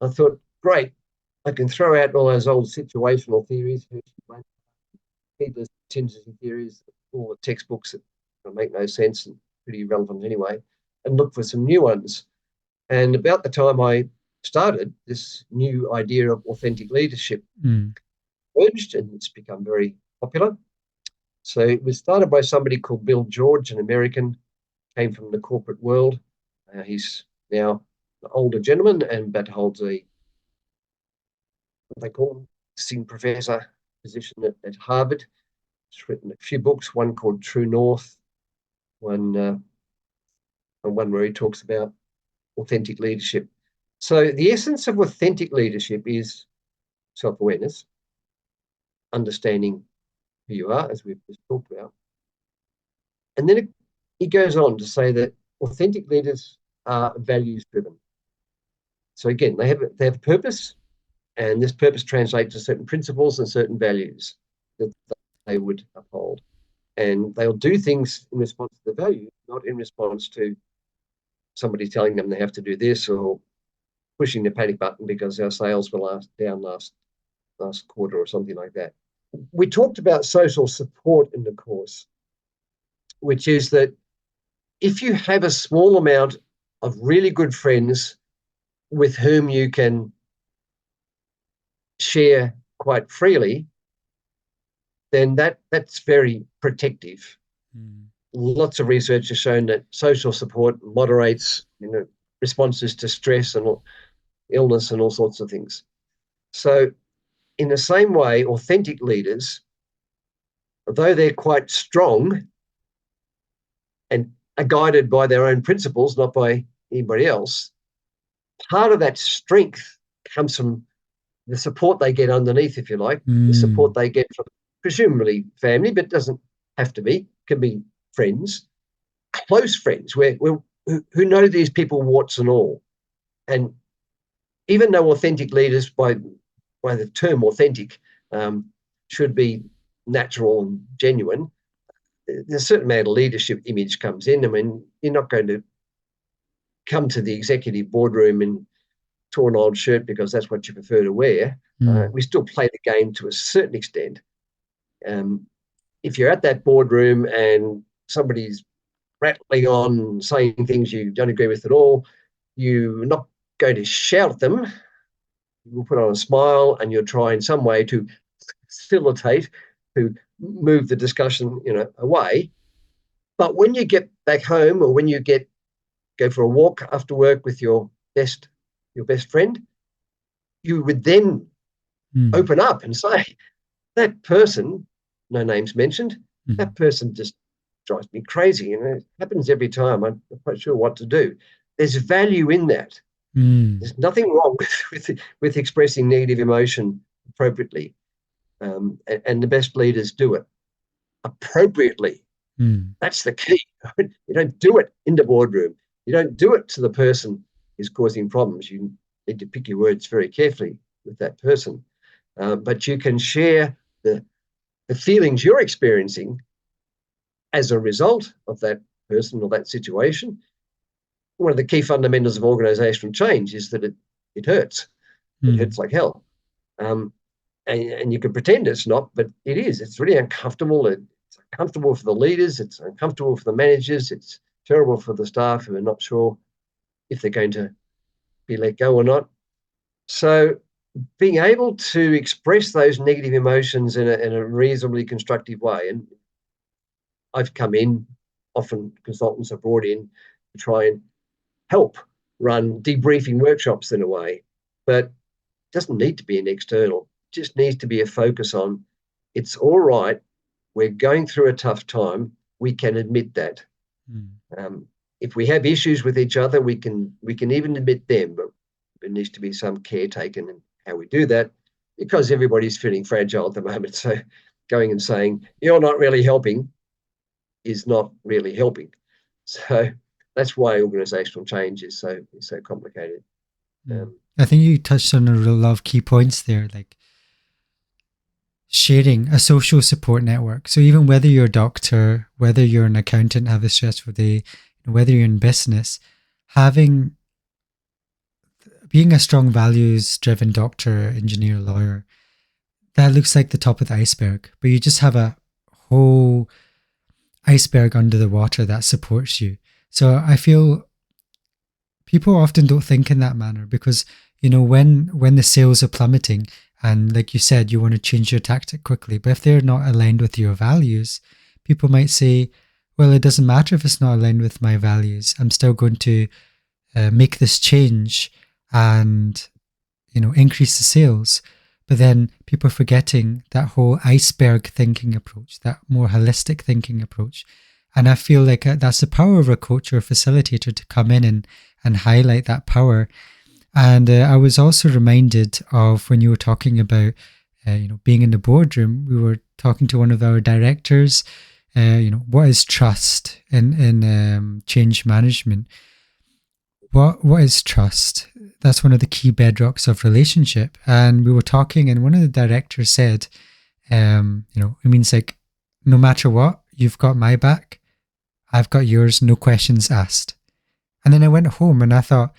I thought, great, I can throw out all those old situational theories, heedless contingency theories, all the textbooks that make no sense and pretty irrelevant anyway, and look for some new ones. And about the time I started, this new idea of authentic leadership Mm. emerged, and it's become very popular. So it was started by somebody called Bill George, an American, came from the corporate world. He's now an older gentleman, and but holds a what they call him, senior professor position at Harvard. He's written a few books, one called True North, one where he talks about authentic leadership. So the essence of authentic leadership is self-awareness, understanding who you are, as we've just talked about. And then he goes on to say that authentic leaders are values-driven. So again, they have a purpose, and this purpose translates to certain principles and certain values that they would uphold. And they'll do things in response to the value, not in response to somebody telling them they have to do this or pushing the panic button because our sales were down last quarter or something like that. We talked about social support in the course, which is that if you have a small amount of really good friends with whom you can share quite freely, then that's very protective. Lots of research has shown that social support moderates, responses to stress and illness and all sorts of things. So in the same way, authentic leaders, although they're quite strong and are guided by their own principles, not by anybody else, part of that strength comes from the support they get underneath, if you like, the support they get from presumably family, but it doesn't have to be, can be friends, close friends, who know these people warts and all. And even though authentic leaders, by the term authentic, should be natural and genuine, there's a certain amount of leadership image comes in. I mean, you're not going to come to the executive boardroom in torn old shirt because that's what you prefer to wear. We still play the game to a certain extent. If you're at that boardroom and somebody's rattling on, saying things you don't agree with at all, you're not going to shout at them. You will put on a smile and you'll try in some way to facilitate, to move the discussion, away. But when you get back home or when you go for a walk after work with your best friend, you would then open up and say, that person, no names mentioned, that person just drives me crazy. It happens every time. I'm not quite sure what to do. There's value in that. There's nothing wrong with expressing negative emotion appropriately. And the best leaders do it appropriately. That's the key. You don't do it in the boardroom. You don't do it to the person who's causing problems. You need to pick your words very carefully with that person. But you can share the feelings you're experiencing as a result of that person or that situation. One of the key fundamentals of organizational change is that it hurts. It hurts like hell. And you can pretend it's not, but it is. It's really uncomfortable. It's uncomfortable for the leaders. It's uncomfortable for the managers. It's terrible for the staff who are not sure if they're going to be let go or not. So being able to express those negative emotions in a reasonably constructive way. And I've come in, often consultants are brought in to try and help run debriefing workshops in a way, but it doesn't need to be an external. It just needs to be a focus on, it's all right, we're going through a tough time, we can admit that. If we have issues with each other, we can even admit them, but there needs to be some care taken in how we do that, because everybody's feeling fragile at the moment. So going and saying, you're not really helping, is not really helping. So that's why organizational change is so complicated. I think you touched on a lot of key points there, like sharing a social support network. So even whether you're a doctor, whether you're an accountant, have a stressful day, whether you're in business, being a strong values-driven doctor, engineer, lawyer, that looks like the top of the iceberg, but you just have a whole iceberg under the water that supports you. So I feel people often don't think in that manner because, when the sales are plummeting and like you said, you want to change your tactic quickly, but if they're not aligned with your values, people might say, well, it doesn't matter if it's not aligned with my values. I'm still going to make this change and, increase the sales. But then people are forgetting that whole iceberg thinking approach, that more holistic thinking approach. And I feel like that's the power of a coach or a facilitator to come in and highlight that power. And I was also reminded of when you were talking about, being in the boardroom. We were talking to one of our directors. What is trust in change management? What is trust? That's one of the key bedrocks of relationship. And we were talking, and one of the directors said, it means like, no matter what, you've got my back, I've got yours, no questions asked. And then I went home and I thought,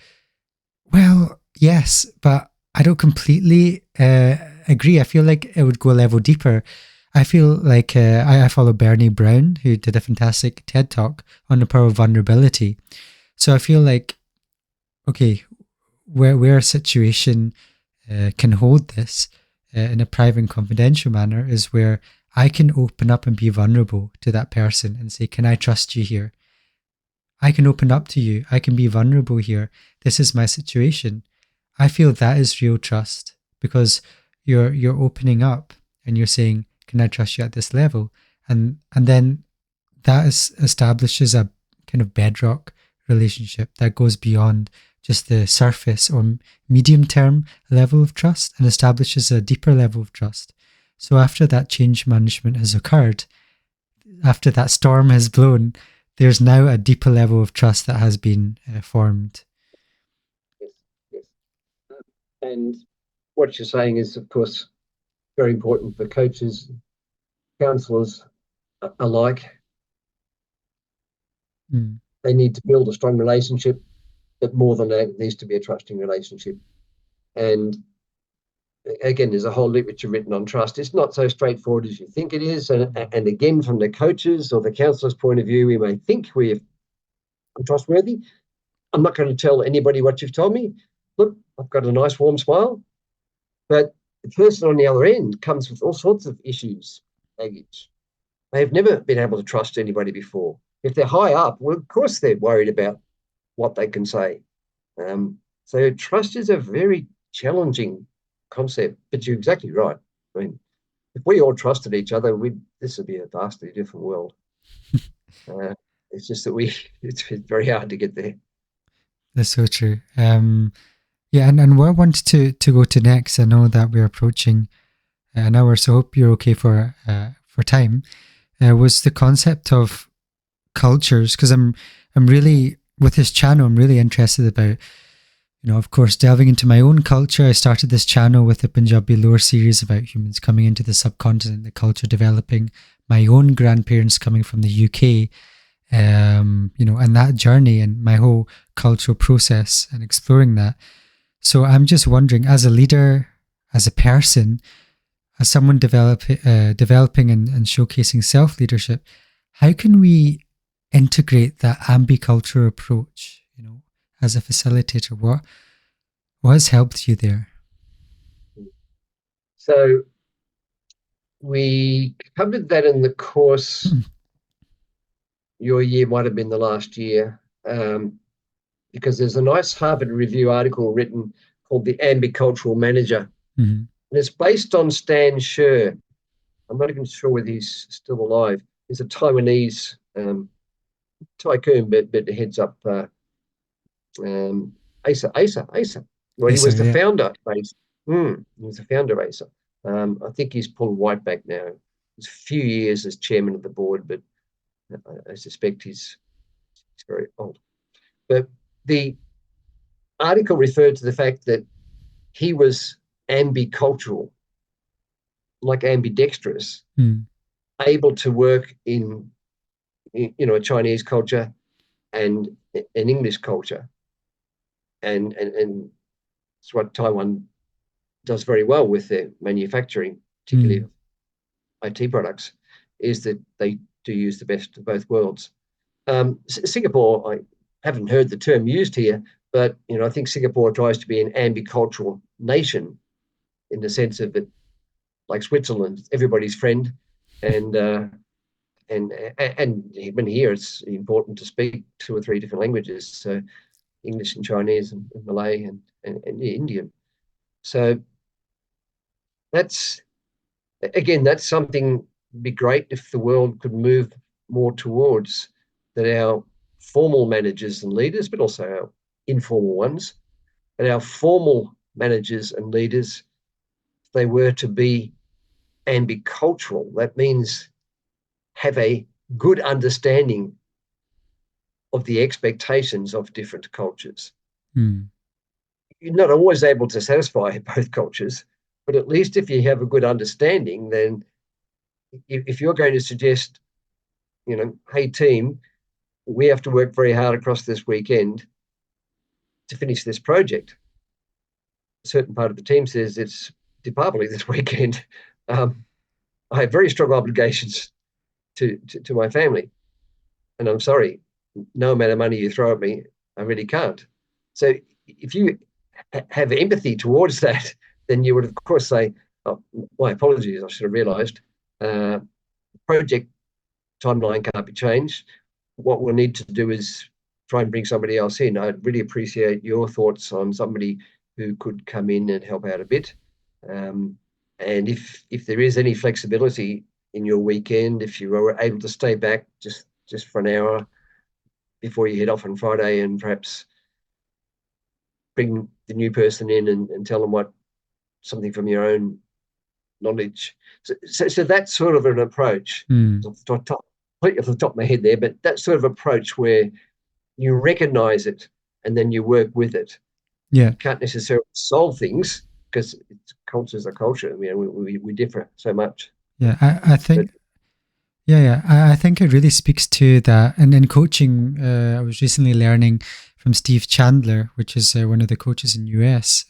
well, yes, but I don't completely agree. I feel like it would go a level deeper. I feel like I follow Bernie Brown, who did a fantastic TED talk on the power of vulnerability. So I feel like, okay, where a situation can hold this in a private and confidential manner is where I can open up and be vulnerable to that person and say, can I trust you here? I can open up to you. I can be vulnerable here. This is my situation. I feel that is real trust because you're opening up and you're saying, can I trust you at this level? And then that establishes a kind of bedrock relationship that goes beyond just the surface or medium term level of trust and establishes a deeper level of trust. So after that change management has occurred, after that storm has blown, there's now a deeper level of trust that has been formed. Yes, yes. And what you're saying is, of course, very important for coaches, counselors alike. Mm. They need to build a strong relationship, but more than that, it needs to be a trusting relationship. And again, there's a whole literature written on trust. It's not so straightforward as you think it is. And again, from the coaches or the counselor's point of view, we may think we're trustworthy. I'm not going to tell anybody what you've told me. Look, I've got a nice warm smile. But the person on the other end comes with all sorts of issues, baggage. They've never been able to trust anybody before. If they're high up, well, of course they're worried about what they can say. So trust is a very challenging concept, but you're exactly right. I mean, if we all trusted each other, this would be a vastly different world. It's just that it's very hard to get there. That's so true. Yeah, and where I wanted to go to next, I know that we're approaching an hour, so I hope you're okay for time. Was the concept of cultures, because I'm really with this channel, I'm really interested about, of course, delving into my own culture. I started this channel with the Punjabi lore series about humans coming into the subcontinent, the culture developing, my own grandparents coming from the UK, and that journey and my whole cultural process and exploring that. So I'm just wondering, as a leader, as a person, as someone developing and showcasing self-leadership, how can we integrate that ambicultural approach, as a facilitator? What has helped you there? So we covered that in the course. Your year might have been the last year, because there's a nice Harvard Review article written called The Ambicultural Manager. Mm-hmm. And it's based on Stan Scher. I'm not even sure whether he's still alive. He's a Taiwanese tycoon, but heads up Acer. Well, he was Acer, the yeah. founder of Acer. He was the founder of Acer. I think he's pulled White back now. It's a few years as chairman of the board, but I suspect he's very old. But the article referred to the fact that he was ambicultural, like ambidextrous, able to work in a Chinese culture and an English culture, and it's what Taiwan does very well with their manufacturing, particularly of IT products, is that they do use the best of both worlds. Singapore, I haven't heard the term used here, but I think Singapore tries to be an ambicultural nation in the sense of it, like Switzerland, everybody's friend, and even here it's important to speak 2 or 3 different languages, so English and Chinese and Malay and Indian. So that's again, that's something be great if the world could move more towards, that our formal managers and leaders, but also our informal ones, and our formal managers and leaders, if they were to be ambicultural, that means have a good understanding of the expectations of different cultures. Mm. You're not always able to satisfy both cultures, but at least if you have a good understanding, then if you're going to suggest, hey team, we have to work very hard across this weekend to finish this project. A certain part of the team says it's Deepavali this weekend. I have very strong obligations to my family, and I'm sorry, no amount of money you throw at me, I really can't. So if you have empathy towards that, then you would of course say, oh, my apologies, I should have realised. Project timeline can't be changed. What we'll need to do is try and bring somebody else in. I'd really appreciate your thoughts on somebody who could come in and help out a bit. And if there is any flexibility in your weekend, if you are able to stay back just for an hour before you head off on Friday and perhaps bring the new person in and tell them what something from your own knowledge. So that's sort of an approach. Mm. Off the top of my head there, but that sort of approach where you recognize it and then you work with it. Yeah. You can't necessarily solve things because culture's a culture. We differ so much. Yeah, I think. Yeah. I think it really speaks to that. And in coaching, I was recently learning from Steve Chandler, which is one of the coaches in US.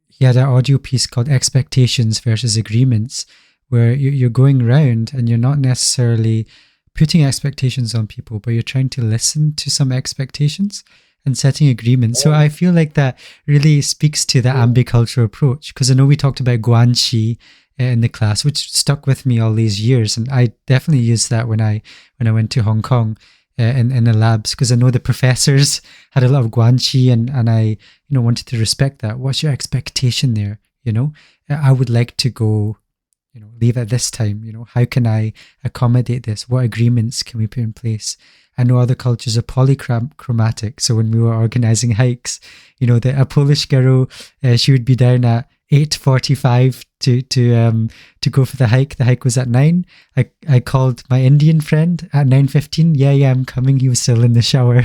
He had an audio piece called Expectations versus Agreements, where you're going around and you're not necessarily putting expectations on people, but you're trying to listen to some expectations and setting agreements. So I feel like that really speaks to the ambicultural approach, because I know we talked about guanxi in the class, which stuck with me all these years, and I definitely used that when I went to Hong Kong in the labs, because I know the professors had a lot of guanxi, and I wanted to respect that. What's your expectation there? I would like to go leave at this time. How can I accommodate this? What agreements can we put in place? I know other cultures are polychromatic. So when we were organizing hikes, a Polish girl, she would be down at 8:45 to go for the hike. The hike was at 9. I called my Indian friend at 9:15. Yeah, I'm coming. He was still in the shower,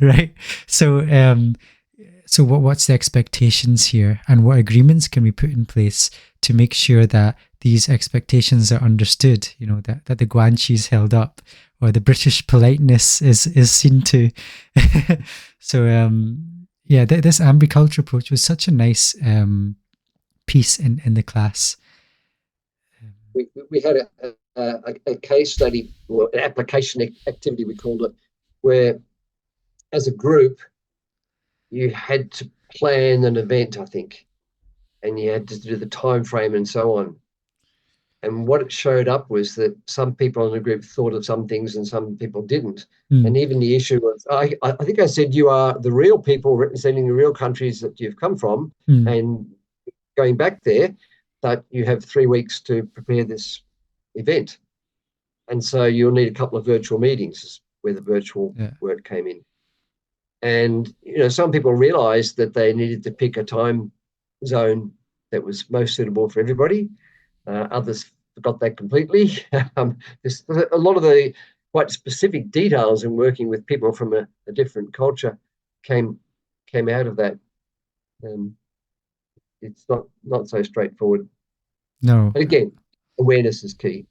right? So what's the expectations here, and what agreements can we put in place to make sure that these expectations are understood? That the guanxi is held up, or the British politeness is seen to. So this ambicultural approach was such a nice piece in the class. We had a case study, or an application activity, we called it, where as a group you had to plan an event, I think, and you had to do the time frame and so on. And what it showed up was that some people in the group thought of some things and some people didn't. And even the issue of, I think I said, you are the real people representing the real countries that you've come from, and going back there, that you have 3 weeks to prepare this event. And so you'll need a couple of virtual meetings, where the virtual word came in. And, some people realized that they needed to pick a time zone that was most suitable for everybody. Others forgot that completely. There's a lot of the quite specific details in working with people from a different culture came out of that. It's not so straightforward. No. But again, awareness is key.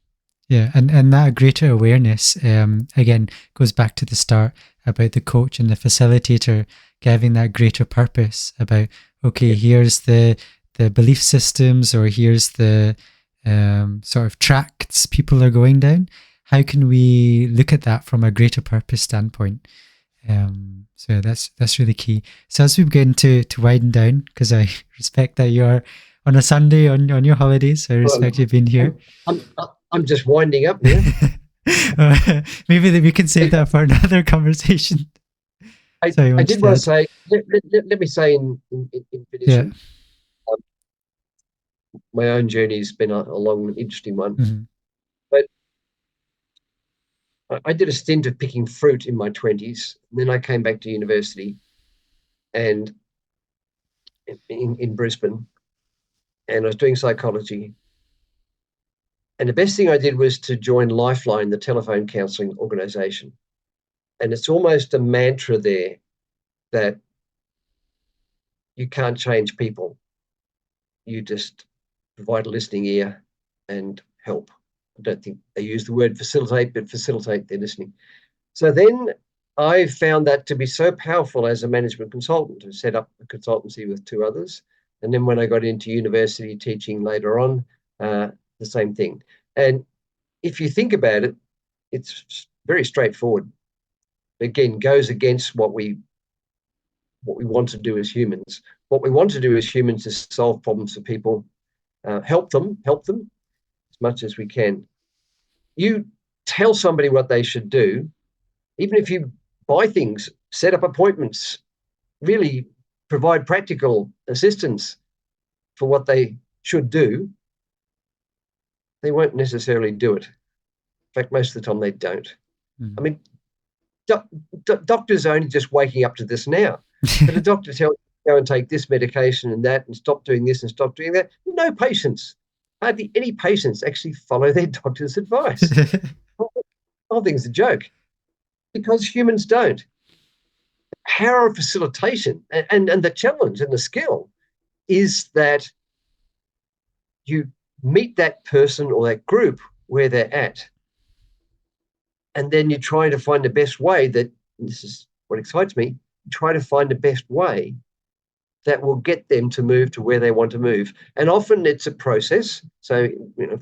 Yeah, and that greater awareness, again, goes back to the start about the coach and the facilitator giving that greater purpose about, okay, here's the belief systems, or here's the sort of tracts people are going down. How can we look at that from a greater purpose standpoint? So that's really key. So as we begin to wind down, because I respect that you're on a Sunday on your holidays, so I respect you being here. I'm just winding up now. Maybe we can save that for another conversation. I did want to say, let me say in finishing, my own journey has been a long and interesting one. Mhm. But I did a stint of picking fruit in my 20s. Then I came back to university and in Brisbane, and I was doing psychology. And the best thing I did was to join Lifeline, the telephone counselling organisation. And it's almost a mantra there that you can't change people. You just provide a listening ear and help. I don't think they use the word facilitate, but facilitate their listening. So then I found that to be so powerful as a management consultant, to set up a consultancy with two others. And then when I got into university teaching later on, the same thing. And if you think about it, it's very straightforward. Again, goes against what we want to do as humans. What we want to do as humans is solve problems for people, help them as much as we can. You tell somebody what they should do, even if you buy things, set up appointments, really provide practical assistance for what they should do, they won't necessarily do it. In fact, most of the time they don't. I Mhm. mean, doctors are only just waking up to this now. But a doctor tells you go and take this medication and that and stop doing this and stop doing that. No patients. Hardly any patients actually follow their doctor's advice. The whole thing's a joke because humans don't. The power of facilitation and the challenge and the skill is that you meet that person or that group where they're at. And then you're trying to find the best way that, this is what excites me, try to find the best way that will get them to move to where they want to move. And often it's a process. So,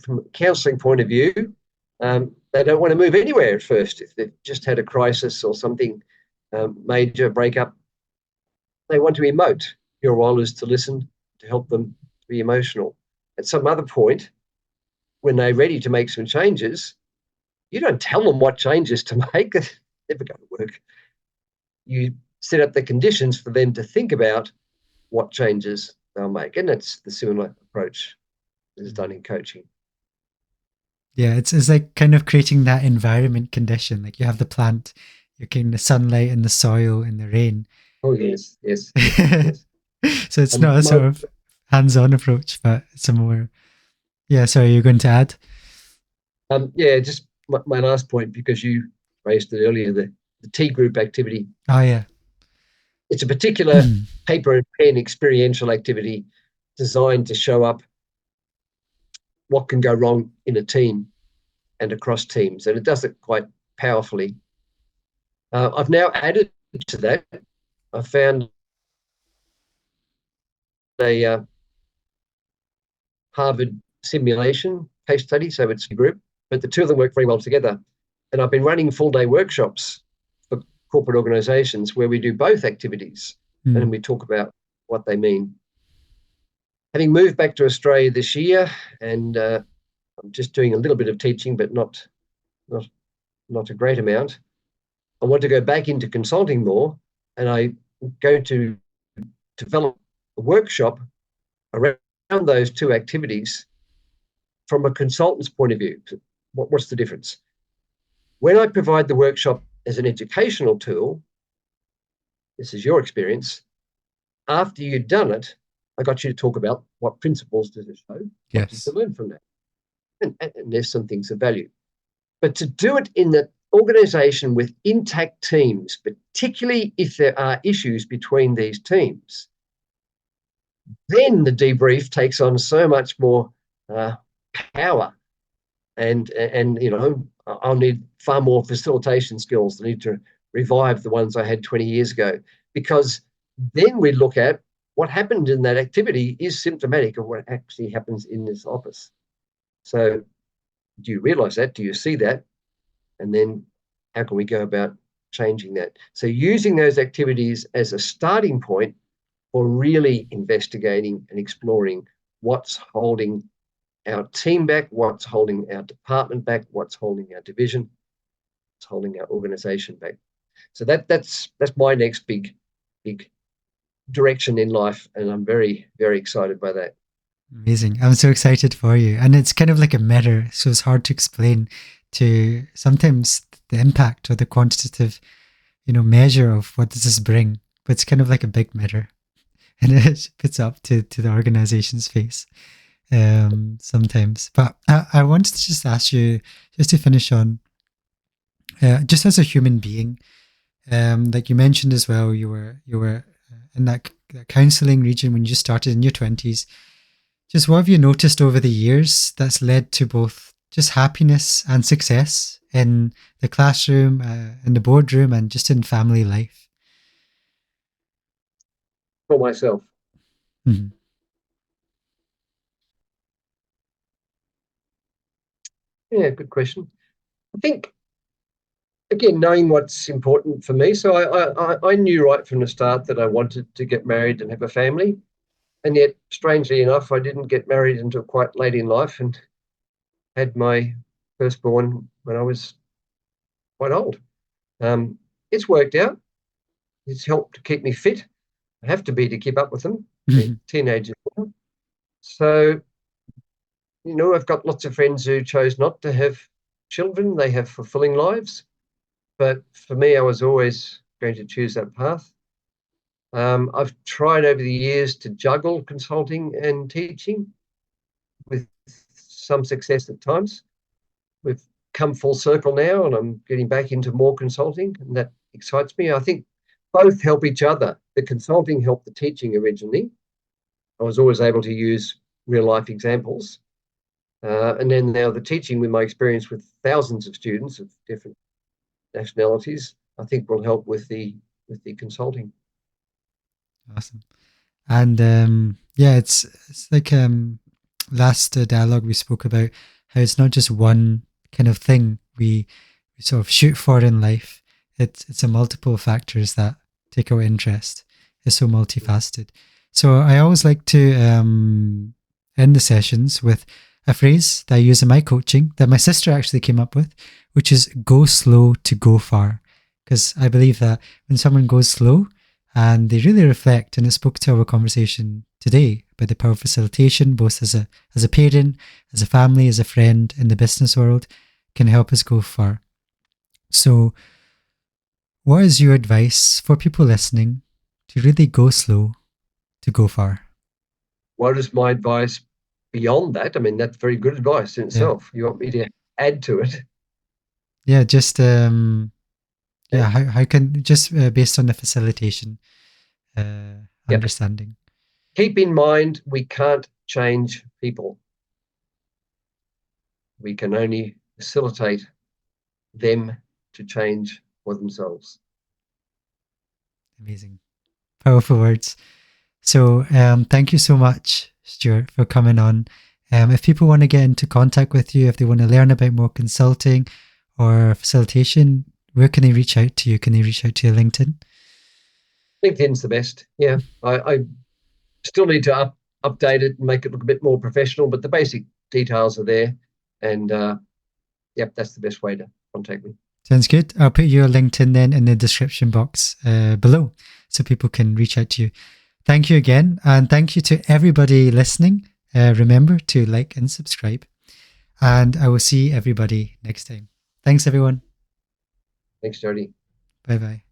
from a counselling point of view, they don't want to move anywhere at first. If they've just had a crisis or something major breakup, they want to emote. Your role is to listen, to help them to be emotional. At some other point, when they're ready to make some changes, you don't tell them what changes to make. It's never going to work. You set up the conditions for them to think about what changes they'll make. And that's the similar approach that is done in coaching. Yeah, it's like kind of creating that environment condition. Like you have the plant, you're getting the sunlight and the soil and the rain. Oh, yes, yes, yes. So it's And not a sort of hands-on approach, but it's a more, yeah, sorry, you're going to add? yeah, just my last point, because you raised it earlier, the T group activity. Oh, yeah. It's a particular paper and pen experiential activity designed to show up what can go wrong in a team and across teams. And it does it quite powerfully. I've now added to that. I found a Harvard simulation case study, so it's a group, but the two of them work very well together. And I've been running full-day workshops for corporate organizations where we do both activities and we talk about what they mean. Having moved back to Australia this year, and I'm just doing a little bit of teaching, but not a great amount. I want to go back into consulting more, and I'm going to develop a workshop around those two activities from a consultant's point of view. What's the difference? When I provide the workshop as an educational tool, this is your experience, after you've done it, I got you to talk about what principles does it show, what did you Yes. learn from that? And there's some things of value. But to do it in the organization with intact teams, particularly if there are issues between these teams, then the debrief takes on so much more power. And I'll need far more facilitation skills. I need to revive the ones I had 20 years ago, because then we look at what happened in that activity is symptomatic of what actually happens in this office. So do you realize that? Do you see that? And then how can we go about changing that? So using those activities as a starting point for really investigating and exploring what's holding our team back, what's holding our department back, what's holding our division, what's holding our organization back. So that's my next big direction in life, and I'm very, very excited by that. Amazing. I'm so excited for you. And it's kind of like a mirror, so it's hard to explain to sometimes the impact or the quantitative, measure of what does this bring. But it's kind of like a big mirror. And it puts up to the organization's face sometimes. But I wanted to just ask you, just to finish on, just as a human being, like you mentioned as well, you were in that counseling region when you just started in your 20s. Just what have you noticed over the years that's led to both just happiness and success in the classroom, in the boardroom, and just in family life? For myself. Mhm. Yeah, good question. I think, again, knowing what's important for me. So I knew right from the start that I wanted to get married and have a family. And yet, strangely enough, I didn't get married until quite late in life and had my firstborn when I was quite old. It's worked out. It's helped to keep me fit. I have to be to keep up with them. They're teenagers now. So, I've got lots of friends who chose not to have children. They have fulfilling lives. But for me, I was always going to choose that path. I've tried over the years to juggle consulting and teaching with some success at times. We've come full circle now, and I'm getting back into more consulting, and that excites me. I think both help each other. The consulting helped the teaching originally. I was always able to use real life examples. And then now the teaching, with my experience with thousands of students of different nationalities, I think will help with the consulting. Awesome. And yeah, it's like last dialogue we spoke about how it's not just one kind of thing we sort of shoot for in life. It's a multiple factors that take our interest. It's so multifaceted. So I always like to end the sessions with a phrase that I use in my coaching that my sister actually came up with, which is go slow to go far. Because I believe that when someone goes slow, and they really reflect, and it spoke to our conversation today about the power of facilitation, both as a parent, as a family, as a friend in the business world, can help us go far. So, what is your advice for people listening to really go slow to go far? What is my advice beyond that? I mean, that's very good advice in Yeah, itself. You want me to add to it? yeah, just yeah, Okay. how can just based on the facilitation Yeah. understanding. Keep in mind, we can't change people. We can only facilitate them to change for themselves. Amazing, powerful words. So thank you so much, Stuart, for coming on. If people want to get into contact with you, if they want to learn about more consulting or facilitation, where can they reach out to you? Can they reach out to your LinkedIn? LinkedIn's the best. Yeah. I still need to update it and make it look a bit more professional, but the basic details are there. And yep, that's the best way to contact me. Sounds good. I'll put your LinkedIn then in the description box below so people can reach out to you. Thank you again. And thank you to everybody listening. Remember to like and subscribe. And I will see everybody next time. Thanks, everyone. Thanks, Jhoty. Bye bye.